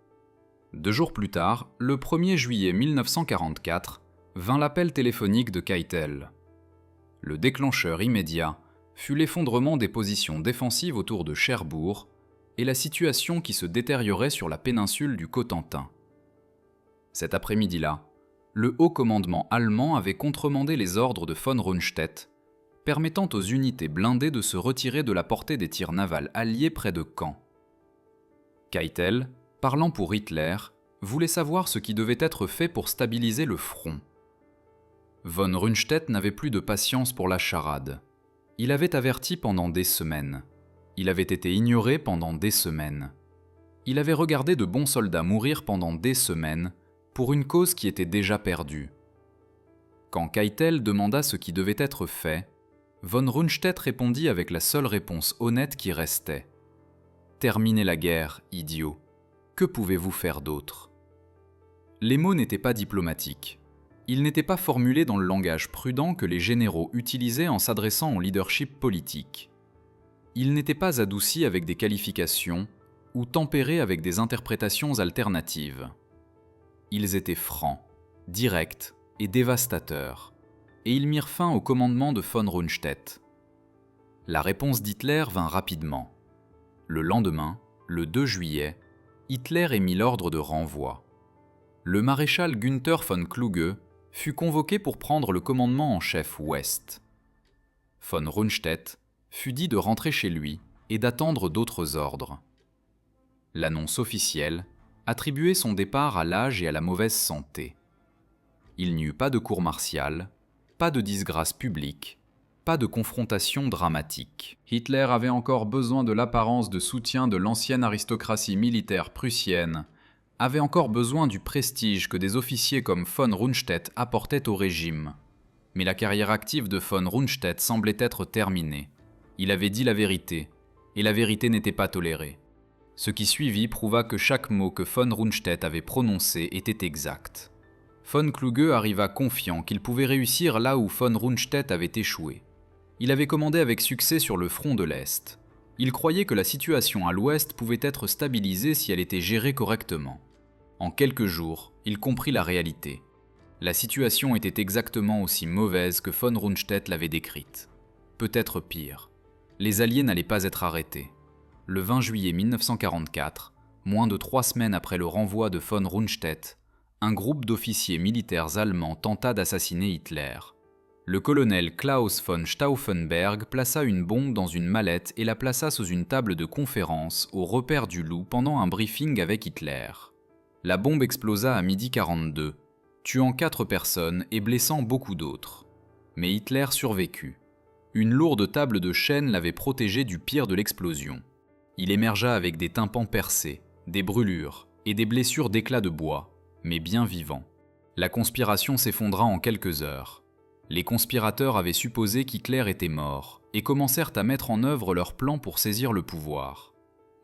2 jours plus tard, le 1er juillet 1944, vint l'appel téléphonique de Keitel. Le déclencheur immédiat fut l'effondrement des positions défensives autour de Cherbourg et la situation qui se détériorait sur la péninsule du Cotentin. Cet après-midi-là, le haut commandement allemand avait contremandé les ordres de von Rundstedt, permettant aux unités blindées de se retirer de la portée des tirs navals alliés près de Caen. Keitel, parlant pour Hitler, voulait savoir ce qui devait être fait pour stabiliser le front. Von Rundstedt n'avait plus de patience pour la charade. Il avait averti pendant des semaines. Il avait été ignoré pendant des semaines. Il avait regardé de bons soldats mourir pendant des semaines pour une cause qui était déjà perdue. Quand Keitel demanda ce qui devait être fait, von Rundstedt répondit avec la seule réponse honnête qui restait. « Terminez la guerre, idiot. Que pouvez-vous faire d'autre » Les mots n'étaient pas diplomatiques. Ils n'étaient pas formulés dans le langage prudent que les généraux utilisaient en s'adressant au leadership politique. Ils n'étaient pas adoucis avec des qualifications ou tempérés avec des interprétations alternatives. Ils étaient francs, directs et dévastateurs, et ils mirent fin au commandement de von Rundstedt. La réponse d'Hitler vint rapidement. Le lendemain, le 2 juillet, Hitler émit l'ordre de renvoi. Le maréchal Günther von Kluge fut convoqué pour prendre le commandement en chef ouest. Von Rundstedt fut dit de rentrer chez lui et d'attendre d'autres ordres. L'annonce officielle attribuait son départ à l'âge et à la mauvaise santé. Il n'y eut pas de cour martiale, pas de disgrâce publique, pas de confrontation dramatique. Hitler avait encore besoin de l'apparence de soutien de l'ancienne aristocratie militaire prussienne, avait encore besoin du prestige que des officiers comme von Rundstedt apportaient au régime. Mais la carrière active de von Rundstedt semblait être terminée. Il avait dit la vérité, et la vérité n'était pas tolérée. Ce qui suivit prouva que chaque mot que von Rundstedt avait prononcé était exact. Von Kluge arriva confiant qu'il pouvait réussir là où von Rundstedt avait échoué. Il avait commandé avec succès sur le front de l'Est. Il croyait que la situation à l'Ouest pouvait être stabilisée si elle était gérée correctement. En quelques jours, il comprit la réalité. La situation était exactement aussi mauvaise que von Rundstedt l'avait décrite. Peut-être pire. Les Alliés n'allaient pas être arrêtés. Le 20 juillet 1944, moins de 3 semaines après le renvoi de von Rundstedt, un groupe d'officiers militaires allemands tenta d'assassiner Hitler. Le colonel Klaus von Stauffenberg plaça une bombe dans une mallette et la plaça sous une table de conférence au repère du Loup pendant un briefing avec Hitler. La bombe explosa à 12h42, tuant 4 personnes et blessant beaucoup d'autres. Mais Hitler survécut. Une lourde table de chêne l'avait protégé du pire de l'explosion. Il émergea avec des tympans percés, des brûlures et des blessures d'éclats de bois, mais bien vivant. La conspiration s'effondra en quelques heures. Les conspirateurs avaient supposé qu'Hitler était mort et commencèrent à mettre en œuvre leur plan pour saisir le pouvoir.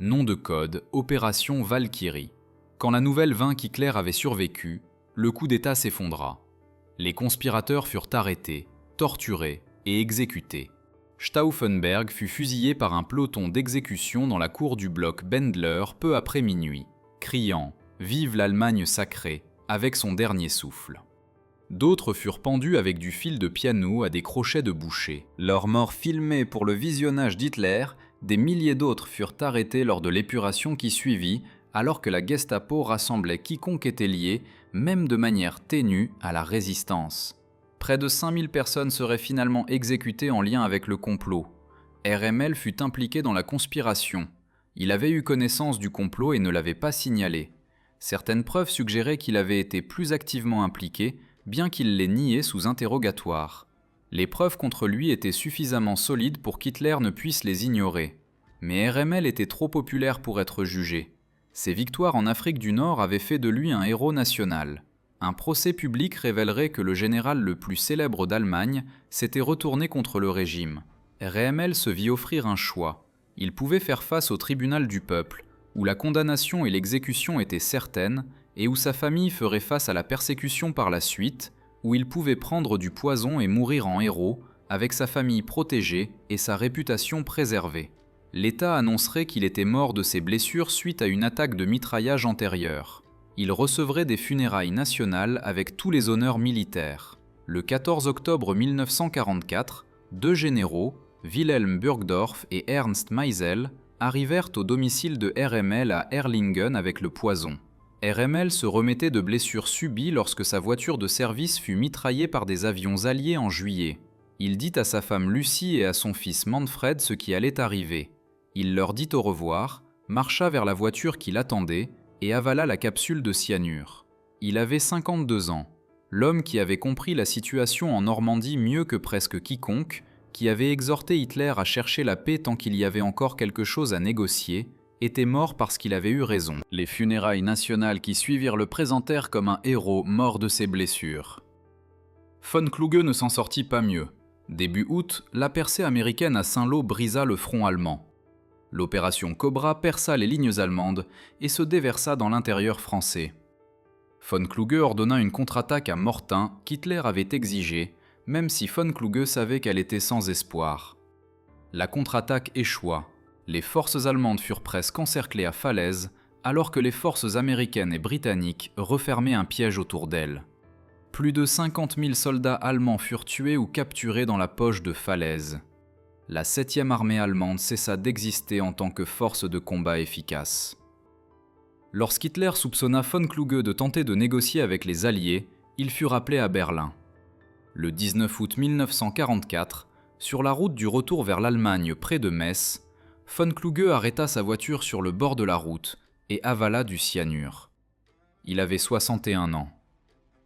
Nom de code, Opération Valkyrie. Quand la nouvelle vint qu'Hitler avait survécu, le coup d'État s'effondra. Les conspirateurs furent arrêtés, torturés et exécutés. Stauffenberg fut fusillé par un peloton d'exécution dans la cour du bloc Bendler peu après minuit, criant « Vive l'Allemagne sacrée !» avec son dernier souffle. D'autres furent pendus avec du fil de piano à des crochets de boucher. Leur mort filmée pour le visionnage d'Hitler, des milliers d'autres furent arrêtés lors de l'épuration qui suivit, alors que la Gestapo rassemblait quiconque était lié, même de manière ténue, à la résistance. Près de 5000 personnes seraient finalement exécutées en lien avec le complot. RML fut impliqué dans la conspiration. Il avait eu connaissance du complot et ne l'avait pas signalé. Certaines preuves suggéraient qu'il avait été plus activement impliqué, bien qu'il les niait sous interrogatoire. Les preuves contre lui étaient suffisamment solides pour qu'Hitler ne puisse les ignorer. Mais RML était trop populaire pour être jugé. Ses victoires en Afrique du Nord avaient fait de lui un héros national. Un procès public révélerait que le général le plus célèbre d'Allemagne s'était retourné contre le régime. RML se vit offrir un choix. Il pouvait faire face au tribunal du peuple, où la condamnation et l'exécution étaient certaines, et où sa famille ferait face à la persécution par la suite, où il pouvait prendre du poison et mourir en héros, avec sa famille protégée et sa réputation préservée. L'État annoncerait qu'il était mort de ses blessures suite à une attaque de mitraillage antérieure. Il recevrait des funérailles nationales avec tous les honneurs militaires. Le 14 octobre 1944, deux généraux, Wilhelm Burgdorf et Ernst Meisel, arrivèrent au domicile de RML à Erlingen avec le poison. RML se remettait de blessures subies lorsque sa voiture de service fut mitraillée par des avions alliés en juillet. Il dit à sa femme Lucie et à son fils Manfred ce qui allait arriver. Il leur dit au revoir, marcha vers la voiture qui l'attendait et avala la capsule de cyanure. Il avait 52 ans. L'homme qui avait compris la situation en Normandie mieux que presque quiconque, qui avait exhorté Hitler à chercher la paix tant qu'il y avait encore quelque chose à négocier, était mort parce qu'il avait eu raison. Les funérailles nationales qui suivirent le présentèrent comme un héros mort de ses blessures. Von Kluge ne s'en sortit pas mieux. Début août, la percée américaine à Saint-Lô brisa le front allemand. L'opération Cobra perça les lignes allemandes et se déversa dans l'intérieur français. Von Kluge ordonna une contre-attaque à Mortain qu'Hitler avait exigée, même si von Kluge savait qu'elle était sans espoir. La contre-attaque échoua. Les forces allemandes furent presque encerclées à Falaise, alors que les forces américaines et britanniques refermaient un piège autour d'elles. Plus de 50 000 soldats allemands furent tués ou capturés dans la poche de Falaise. La 7e armée allemande cessa d'exister en tant que force de combat efficace. Lorsqu'Hitler soupçonna von Kluge de tenter de négocier avec les Alliés, il fut rappelé à Berlin. Le 19 août 1944, sur la route du retour vers l'Allemagne près de Metz, von Kluge arrêta sa voiture sur le bord de la route et avala du cyanure. Il avait 61 ans.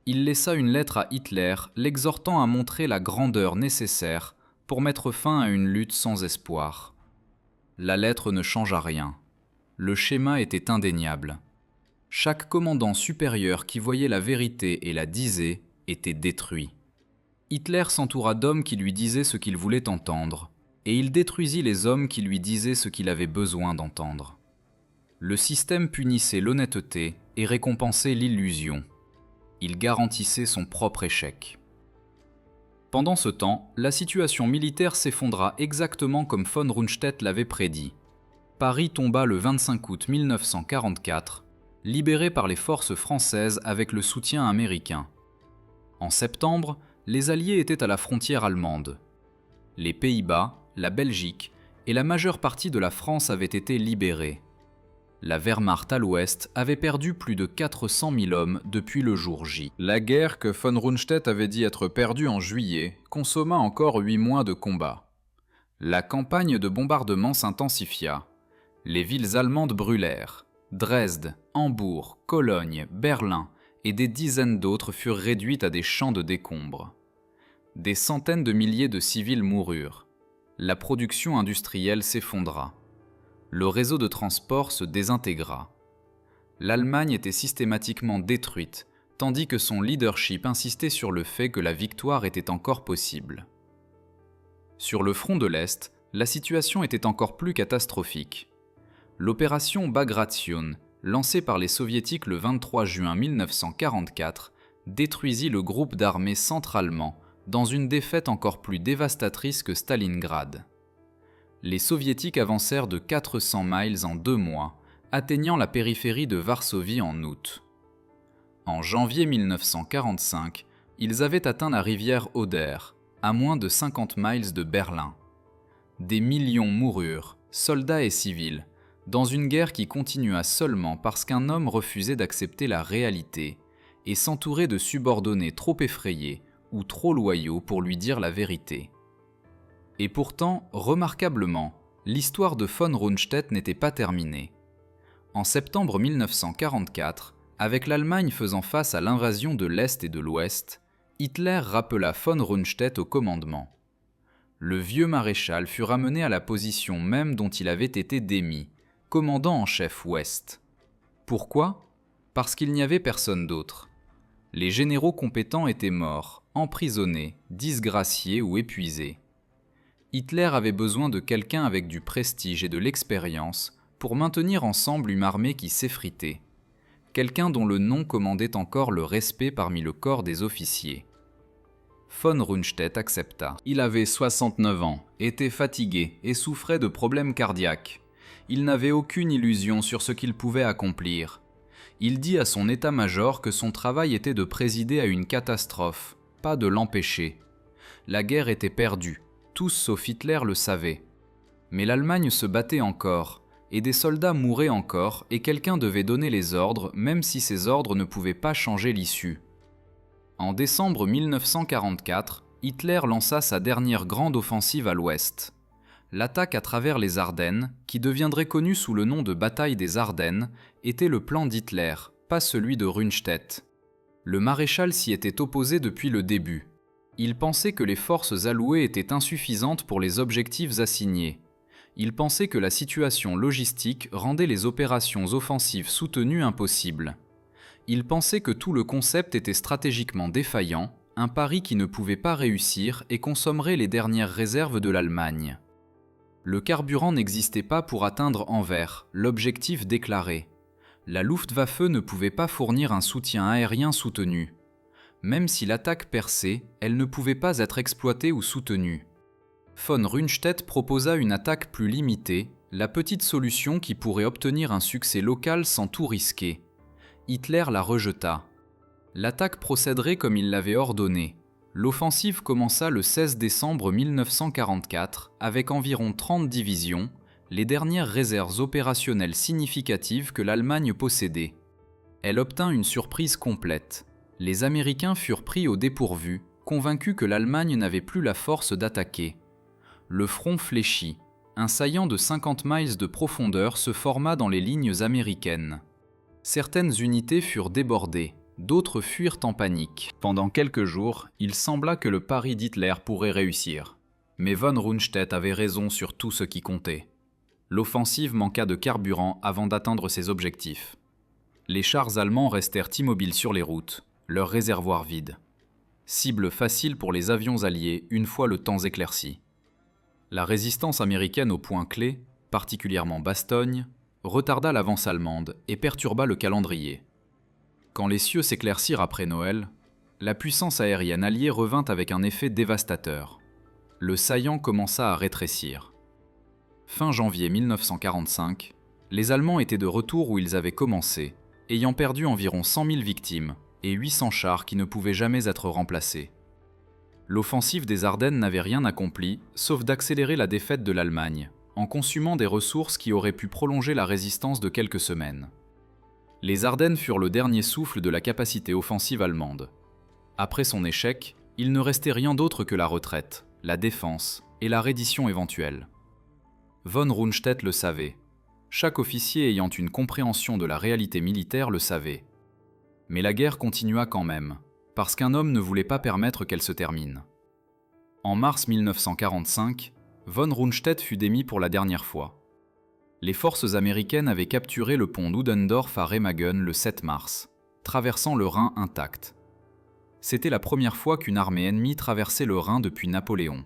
Il laissa une lettre à Hitler l'exhortant à montrer la grandeur nécessaire pour mettre fin à une lutte sans espoir. La lettre ne changea rien. Le schéma était indéniable. Chaque commandant supérieur qui voyait la vérité et la disait était détruit. Hitler s'entoura d'hommes qui lui disaient ce qu'il voulait entendre, et il détruisit les hommes qui lui disaient ce qu'il avait besoin d'entendre. Le système punissait l'honnêteté et récompensait l'illusion. Il garantissait son propre échec. Pendant ce temps, la situation militaire s'effondra exactement comme von Rundstedt l'avait prédit. Paris tomba le 25 août 1944, libéré par les forces françaises avec le soutien américain. En septembre, les Alliés étaient à la frontière allemande. Les Pays-Bas, la Belgique et la majeure partie de la France avaient été libérés. La Wehrmacht à l'ouest avait perdu plus de 400 000 hommes depuis le jour J. La guerre que von Rundstedt avait dit être perdue en juillet consomma encore 8 mois de combat. La campagne de bombardement s'intensifia. Les villes allemandes brûlèrent. Dresde, Hambourg, Cologne, Berlin et des dizaines d'autres furent réduites à des champs de décombres. Des centaines de milliers de civils moururent. La production industrielle s'effondra. Le réseau de transport se désintégra. L'Allemagne était systématiquement détruite, tandis que son leadership insistait sur le fait que la victoire était encore possible. Sur le front de l'Est, la situation était encore plus catastrophique. L'opération Bagration, lancée par les Soviétiques le 23 juin 1944, détruisit le groupe d'armées centre-allemand dans une défaite encore plus dévastatrice que Stalingrad. Les Soviétiques avancèrent de 400 miles en 2 mois, atteignant la périphérie de Varsovie en août. En janvier 1945, ils avaient atteint la rivière Oder, à moins de 50 miles de Berlin. Des millions moururent, soldats et civils, dans une guerre qui continua seulement parce qu'un homme refusait d'accepter la réalité et s'entourait de subordonnés trop effrayés ou trop loyaux pour lui dire la vérité. Et pourtant, remarquablement, l'histoire de von Rundstedt n'était pas terminée. En septembre 1944, avec l'Allemagne faisant face à l'invasion de l'Est et de l'Ouest, Hitler rappela von Rundstedt au commandement. Le vieux maréchal fut ramené à la position même dont il avait été démis, commandant en chef Ouest. Pourquoi ? Parce qu'il n'y avait personne d'autre. Les généraux compétents étaient morts, emprisonnés, disgraciés ou épuisés. Hitler avait besoin de quelqu'un avec du prestige et de l'expérience pour maintenir ensemble une armée qui s'effritait. Quelqu'un dont le nom commandait encore le respect parmi le corps des officiers. Von Rundstedt accepta. Il avait 69 ans, était fatigué et souffrait de problèmes cardiaques. Il n'avait aucune illusion sur ce qu'il pouvait accomplir. Il dit à son état-major que son travail était de présider à une catastrophe, pas de l'empêcher. La guerre était perdue, tous sauf Hitler le savaient. Mais l'Allemagne se battait encore, et des soldats mouraient encore, et quelqu'un devait donner les ordres, même si ces ordres ne pouvaient pas changer l'issue. En décembre 1944, Hitler lança sa dernière grande offensive à l'ouest. L'attaque à travers les Ardennes, qui deviendrait connue sous le nom de bataille des Ardennes, était le plan d'Hitler, pas celui de Rundstedt. Le maréchal s'y était opposé depuis le début. Il pensait que les forces allouées étaient insuffisantes pour les objectifs assignés. Il pensait que la situation logistique rendait les opérations offensives soutenues impossibles. Il pensait que tout le concept était stratégiquement défaillant, un pari qui ne pouvait pas réussir et consommerait les dernières réserves de l'Allemagne. Le carburant n'existait pas pour atteindre Anvers, l'objectif déclaré. La Luftwaffe ne pouvait pas fournir un soutien aérien soutenu. Même si l'attaque perçait, elle ne pouvait pas être exploitée ou soutenue. Von Rundstedt proposa une attaque plus limitée, la petite solution qui pourrait obtenir un succès local sans tout risquer. Hitler la rejeta. L'attaque procéderait comme il l'avait ordonné. L'offensive commença le 16 décembre 1944 avec environ 30 divisions, les dernières réserves opérationnelles significatives que l'Allemagne possédait. Elle obtint une surprise complète. Les Américains furent pris au dépourvu, convaincus que l'Allemagne n'avait plus la force d'attaquer. Le front fléchit. Un saillant de 50 miles de profondeur se forma dans les lignes américaines. Certaines unités furent débordées, d'autres fuirent en panique. Pendant quelques jours, il sembla que le pari d'Hitler pourrait réussir. Mais von Rundstedt avait raison sur tout ce qui comptait. L'offensive manqua de carburant avant d'atteindre ses objectifs. Les chars allemands restèrent immobiles sur les routes, leurs réservoirs vides. Cible facile pour les avions alliés une fois le temps éclairci. La résistance américaine aux points clés, particulièrement Bastogne, retarda l'avance allemande et perturba le calendrier. Quand les cieux s'éclaircirent après Noël, la puissance aérienne alliée revint avec un effet dévastateur. Le saillant commença à rétrécir. Fin janvier 1945, les Allemands étaient de retour où ils avaient commencé, ayant perdu environ 100 000 victimes et 800 chars qui ne pouvaient jamais être remplacés. L'offensive des Ardennes n'avait rien accompli, sauf d'accélérer la défaite de l'Allemagne, en consumant des ressources qui auraient pu prolonger la résistance de quelques semaines. Les Ardennes furent le dernier souffle de la capacité offensive allemande. Après son échec, il ne restait rien d'autre que la retraite, la défense et la reddition éventuelle. Von Rundstedt le savait. Chaque officier ayant une compréhension de la réalité militaire le savait. Mais la guerre continua quand même, parce qu'un homme ne voulait pas permettre qu'elle se termine. En mars 1945, von Rundstedt fut démis pour la dernière fois. Les forces américaines avaient capturé le pont d'Udendorf à Remagen le 7 mars, traversant le Rhin intact. C'était la première fois qu'une armée ennemie traversait le Rhin depuis Napoléon.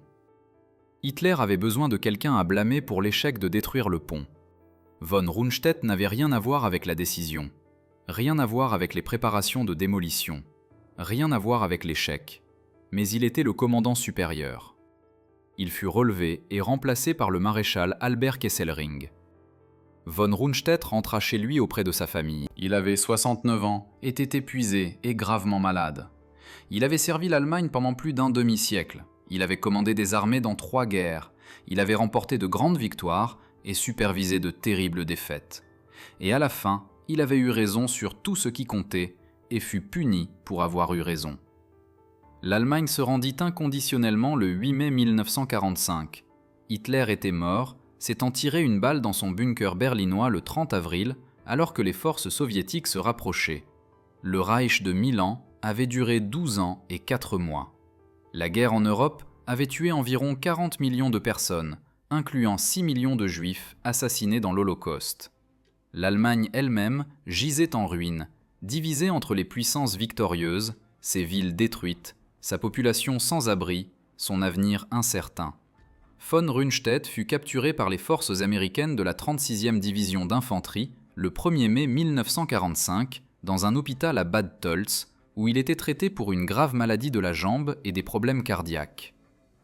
Hitler avait besoin de quelqu'un à blâmer pour l'échec de détruire le pont. Von Rundstedt n'avait rien à voir avec la décision, rien à voir avec les préparations de démolition, rien à voir avec l'échec, mais il était le commandant supérieur. Il fut relevé et remplacé par le maréchal Albert Kesselring. Von Rundstedt rentra chez lui auprès de sa famille. Il avait 69 ans, était épuisé et gravement malade. Il avait servi l'Allemagne pendant plus d'un demi-siècle. Il avait commandé des armées dans 3 guerres. Il avait remporté de grandes victoires et supervisé de terribles défaites. Et à la fin, il avait eu raison sur tout ce qui comptait et fut puni pour avoir eu raison. L'Allemagne se rendit inconditionnellement le 8 mai 1945. Hitler était mort, s'étant tiré une balle dans son bunker berlinois le 30 avril, alors que les forces soviétiques se rapprochaient. Le Reich de Milan avait duré 12 ans et 4 mois. La guerre en Europe avait tué environ 40 millions de personnes, incluant 6 millions de Juifs assassinés dans l'Holocauste. L'Allemagne elle-même gisait en ruines, divisée entre les puissances victorieuses, ses villes détruites, sa population sans abri, son avenir incertain. Von Rundstedt fut capturé par les forces américaines de la 36e division d'infanterie le 1er mai 1945 dans un hôpital à Bad Tölz, où il était traité pour une grave maladie de la jambe et des problèmes cardiaques.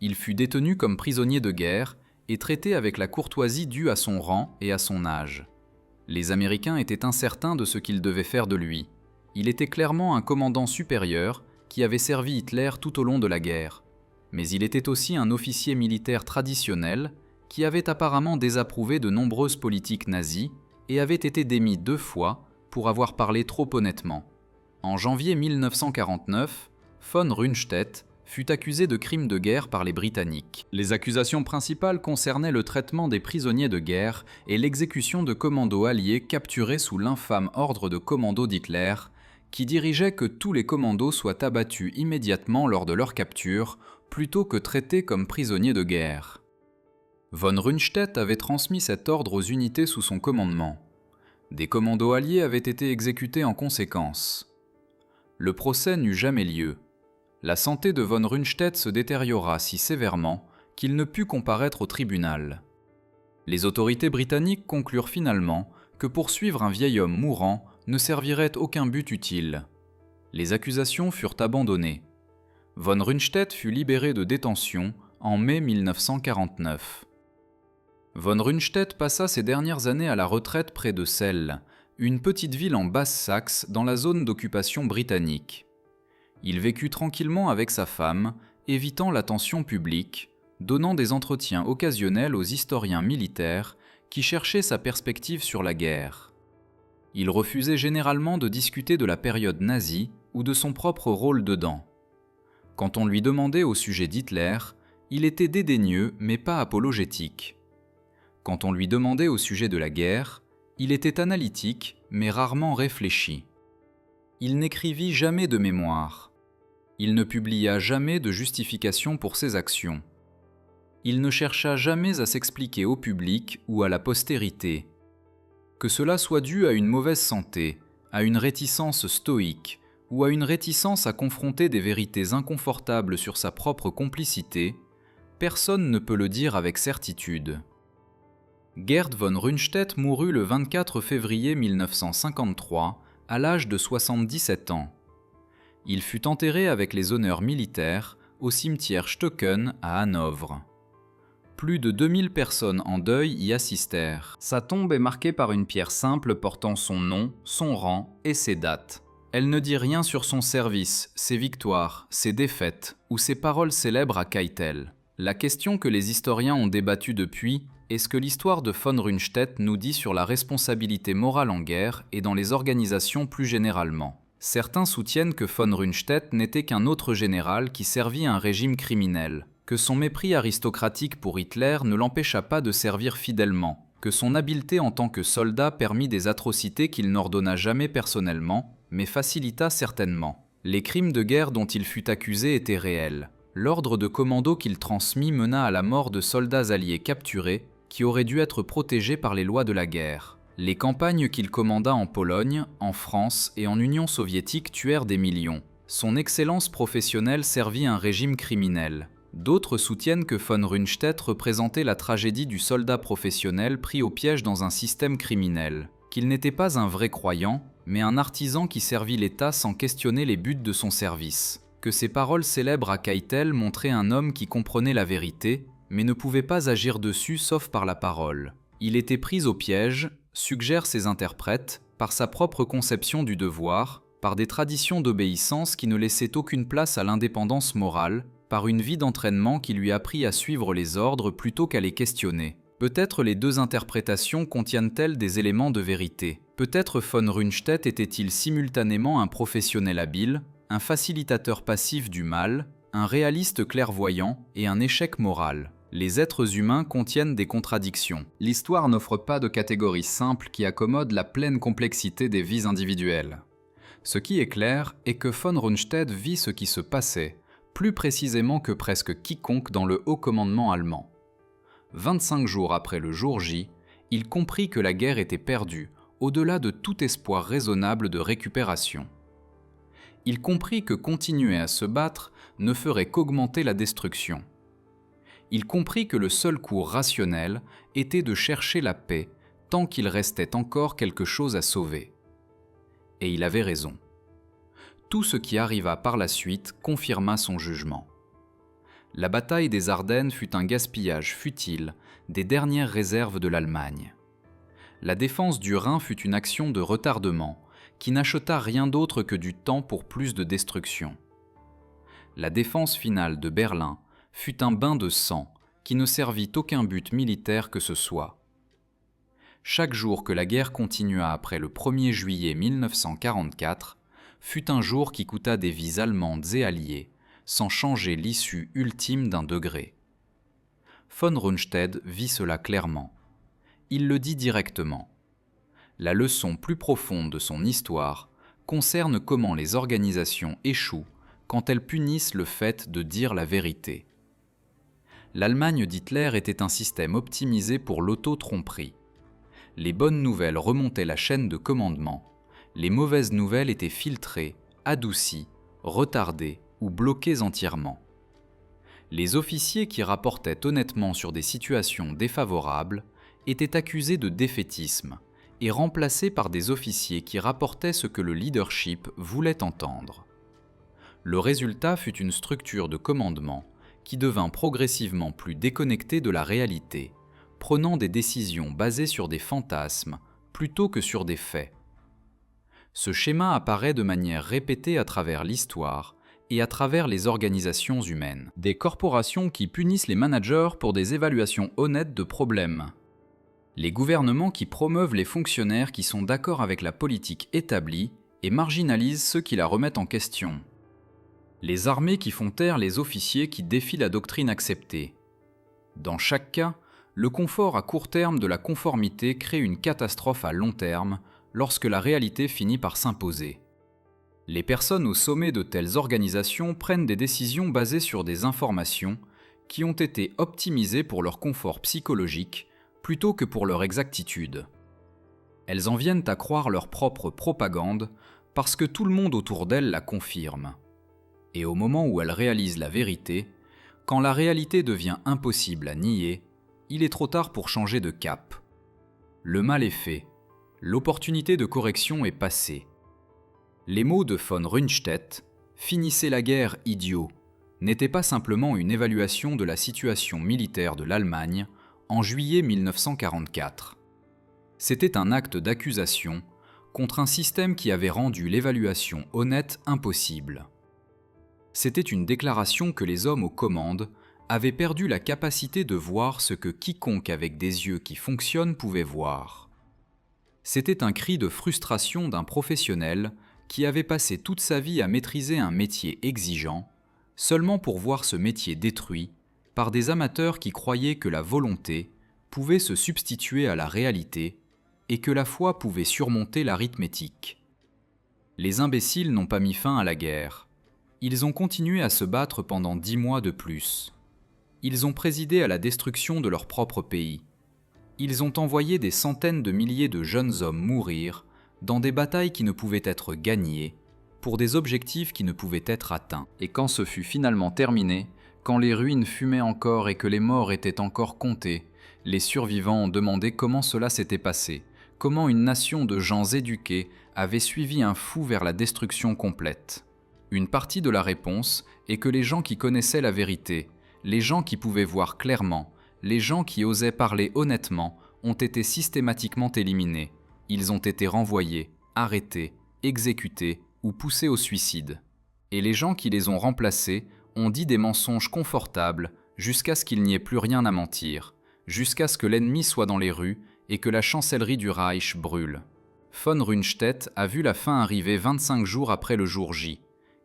Il fut détenu comme prisonnier de guerre et traité avec la courtoisie due à son rang et à son âge. Les Américains étaient incertains de ce qu'ils devaient faire de lui. Il était clairement un commandant supérieur qui avait servi Hitler tout au long de la guerre. Mais il était aussi un officier militaire traditionnel qui avait apparemment désapprouvé de nombreuses politiques nazies et avait été démis 2 fois pour avoir parlé trop honnêtement. En janvier 1949, von Rundstedt fut accusé de crimes de guerre par les Britanniques. Les accusations principales concernaient le traitement des prisonniers de guerre et l'exécution de commandos alliés capturés sous l'infâme ordre de commando d'Hitler, qui dirigeait que tous les commandos soient abattus immédiatement lors de leur capture, plutôt que traités comme prisonniers de guerre. Von Rundstedt avait transmis cet ordre aux unités sous son commandement. Des commandos alliés avaient été exécutés en conséquence. Le procès n'eut jamais lieu. La santé de von Rundstedt se détériora si sévèrement qu'il ne put comparaître au tribunal. Les autorités britanniques conclurent finalement que poursuivre un vieil homme mourant ne servirait aucun but utile. Les accusations furent abandonnées. Von Rundstedt fut libéré de détention en mai 1949. Von Rundstedt passa ses dernières années à la retraite près de Celle, une petite ville en Basse-Saxe dans la zone d'occupation britannique. Il vécut tranquillement avec sa femme, évitant l'attention publique, donnant des entretiens occasionnels aux historiens militaires qui cherchaient sa perspective sur la guerre. Il refusait généralement de discuter de la période nazie ou de son propre rôle dedans. Quand on lui demandait au sujet d'Hitler, il était dédaigneux mais pas apologétique. Quand on lui demandait au sujet de la guerre, il était analytique mais rarement réfléchi. Il n'écrivit jamais de mémoire. Il ne publia jamais de justification pour ses actions. Il ne chercha jamais à s'expliquer au public ou à la postérité. Que cela soit dû à une mauvaise santé, à une réticence stoïque ou à une réticence à confronter des vérités inconfortables sur sa propre complicité, personne ne peut le dire avec certitude. Gerd von Rundstedt mourut le 24 février 1953 à l'âge de 77 ans. Il fut enterré avec les honneurs militaires au cimetière Stöcken à Hanovre. Plus de 2000 personnes en deuil y assistèrent. Sa tombe est marquée par une pierre simple portant son nom, son rang et ses dates. Elle ne dit rien sur son service, ses victoires, ses défaites ou ses paroles célèbres à Keitel. La question que les historiens ont débattue depuis est ce que l'histoire de von Rundstedt nous dit sur la responsabilité morale en guerre et dans les organisations plus généralement. Certains soutiennent que von Rundstedt n'était qu'un autre général qui servit un régime criminel, que son mépris aristocratique pour Hitler ne l'empêcha pas de servir fidèlement, que son habileté en tant que soldat permit des atrocités qu'il n'ordonna jamais personnellement, mais facilita certainement. Les crimes de guerre dont il fut accusé étaient réels. L'ordre de commando qu'il transmit mena à la mort de soldats alliés capturés qui auraient dû être protégés par les lois de la guerre. Les campagnes qu'il commanda en Pologne, en France et en Union soviétique tuèrent des millions. Son excellence professionnelle servit un régime criminel. D'autres soutiennent que von Rundstedt représentait la tragédie du soldat professionnel pris au piège dans un système criminel, qu'il n'était pas un vrai croyant, mais un artisan qui servit l'État sans questionner les buts de son service, que ses paroles célèbres à Keitel montraient un homme qui comprenait la vérité, mais ne pouvait pas agir dessus sauf par la parole. Il était pris au piège, suggèrent ses interprètes, par sa propre conception du devoir, par des traditions d'obéissance qui ne laissaient aucune place à l'indépendance morale, par une vie d'entraînement qui lui apprit à suivre les ordres plutôt qu'à les questionner. Peut-être les deux interprétations contiennent-elles des éléments de vérité. Peut-être von Rundstedt était-il simultanément un professionnel habile, un facilitateur passif du mal, un réaliste clairvoyant et un échec moral. Les êtres humains contiennent des contradictions. L'histoire n'offre pas de catégorie simple qui accommode la pleine complexité des vies individuelles. Ce qui est clair est que von Rundstedt vit ce qui se passait, plus précisément que presque quiconque dans le haut commandement allemand. 25 jours après le jour J, il comprit que la guerre était perdue, au-delà de tout espoir raisonnable de récupération. Il comprit que continuer à se battre ne ferait qu'augmenter la destruction. Il comprit que le seul cours rationnel était de chercher la paix tant qu'il restait encore quelque chose à sauver. Et il avait raison. Tout ce qui arriva par la suite confirma son jugement. La bataille des Ardennes fut un gaspillage futile des dernières réserves de l'Allemagne. La défense du Rhin fut une action de retardement qui n'acheta rien d'autre que du temps pour plus de destruction. La défense finale de Berlin fut un bain de sang qui ne servit aucun but militaire que ce soit. Chaque jour que la guerre continua après le 1er juillet 1944 fut un jour qui coûta des vies allemandes et alliées, sans changer l'issue ultime d'un degré. Von Rundstedt vit cela clairement. Il le dit directement. La leçon plus profonde de son histoire concerne comment les organisations échouent quand elles punissent le fait de dire la vérité. L'Allemagne d'Hitler était un système optimisé pour l'auto-tromperie. Les bonnes nouvelles remontaient la chaîne de commandement, les mauvaises nouvelles étaient filtrées, adoucies, retardées ou bloquées entièrement. Les officiers qui rapportaient honnêtement sur des situations défavorables étaient accusés de défaitisme et remplacés par des officiers qui rapportaient ce que le leadership voulait entendre. Le résultat fut une structure de commandement qui devint progressivement plus déconnectée de la réalité, prenant des décisions basées sur des fantasmes plutôt que sur des faits. Ce schéma apparaît de manière répétée à travers l'histoire et à travers les organisations humaines. Des corporations qui punissent les managers pour des évaluations honnêtes de problèmes. Les gouvernements qui promeuvent les fonctionnaires qui sont d'accord avec la politique établie et marginalisent ceux qui la remettent en question. Les armées qui font taire les officiers qui défient la doctrine acceptée. Dans chaque cas, le confort à court terme de la conformité crée une catastrophe à long terme lorsque la réalité finit par s'imposer. Les personnes au sommet de telles organisations prennent des décisions basées sur des informations qui ont été optimisées pour leur confort psychologique plutôt que pour leur exactitude. Elles en viennent à croire leur propre propagande parce que tout le monde autour d'elles la confirme. Et au moment où elles réalisent la vérité, quand la réalité devient impossible à nier, il est trop tard pour changer de cap. Le mal est fait, l'opportunité de correction est passée. Les mots de von Rundstedt « Finissez la guerre, idiot » n'étaient pas simplement une évaluation de la situation militaire de l'Allemagne en juillet 1944. C'était un acte d'accusation contre un système qui avait rendu l'évaluation honnête impossible. C'était une déclaration que les hommes aux commandes avaient perdu la capacité de voir ce que quiconque avec des yeux qui fonctionnent pouvait voir. C'était un cri de frustration d'un professionnel qui avait passé toute sa vie à maîtriser un métier exigeant, seulement pour voir ce métier détruit par des amateurs qui croyaient que la volonté pouvait se substituer à la réalité et que la foi pouvait surmonter l'arithmétique. Les imbéciles n'ont pas mis fin à la guerre. Ils ont continué à se battre pendant 10 mois de plus. Ils ont présidé à la destruction de leur propre pays. Ils ont envoyé des centaines de milliers de jeunes hommes mourir dans des batailles qui ne pouvaient être gagnées, pour des objectifs qui ne pouvaient être atteints. Et quand ce fut finalement terminé, quand les ruines fumaient encore et que les morts étaient encore comptés, les survivants ont demandé comment cela s'était passé, comment une nation de gens éduqués avait suivi un fou vers la destruction complète. Une partie de la réponse est que les gens qui connaissaient la vérité, les gens qui pouvaient voir clairement, les gens qui osaient parler honnêtement, ont été systématiquement éliminés. Ils ont été renvoyés, arrêtés, exécutés ou poussés au suicide. Et les gens qui les ont remplacés ont dit des mensonges confortables jusqu'à ce qu'il n'y ait plus rien à mentir, jusqu'à ce que l'ennemi soit dans les rues et que la chancellerie du Reich brûle. Von Rundstedt a vu la fin arriver 25 jours après le jour J.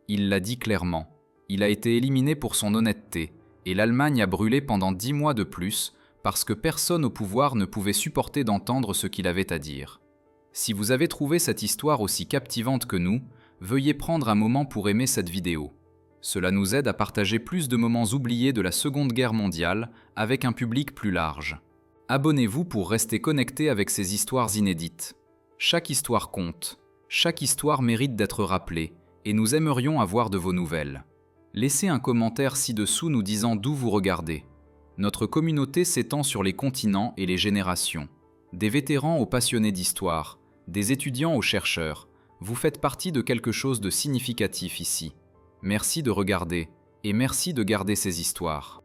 Il l'a dit clairement. Il a été éliminé pour son honnêteté, et l'Allemagne a brûlé pendant 10 mois de plus parce que personne au pouvoir ne pouvait supporter d'entendre ce qu'il avait à dire. Si vous avez trouvé cette histoire aussi captivante que nous, veuillez prendre un moment pour aimer cette vidéo. Cela nous aide à partager plus de moments oubliés de la Seconde Guerre mondiale avec un public plus large. Abonnez-vous pour rester connecté avec ces histoires inédites. Chaque histoire compte, chaque histoire mérite d'être rappelée, et nous aimerions avoir de vos nouvelles. Laissez un commentaire ci-dessous nous disant d'où vous regardez. Notre communauté s'étend sur les continents et les générations. Des vétérans aux passionnés d'histoire, des étudiants aux chercheurs, vous faites partie de quelque chose de significatif ici. Merci de regarder, et merci de garder ces histoires.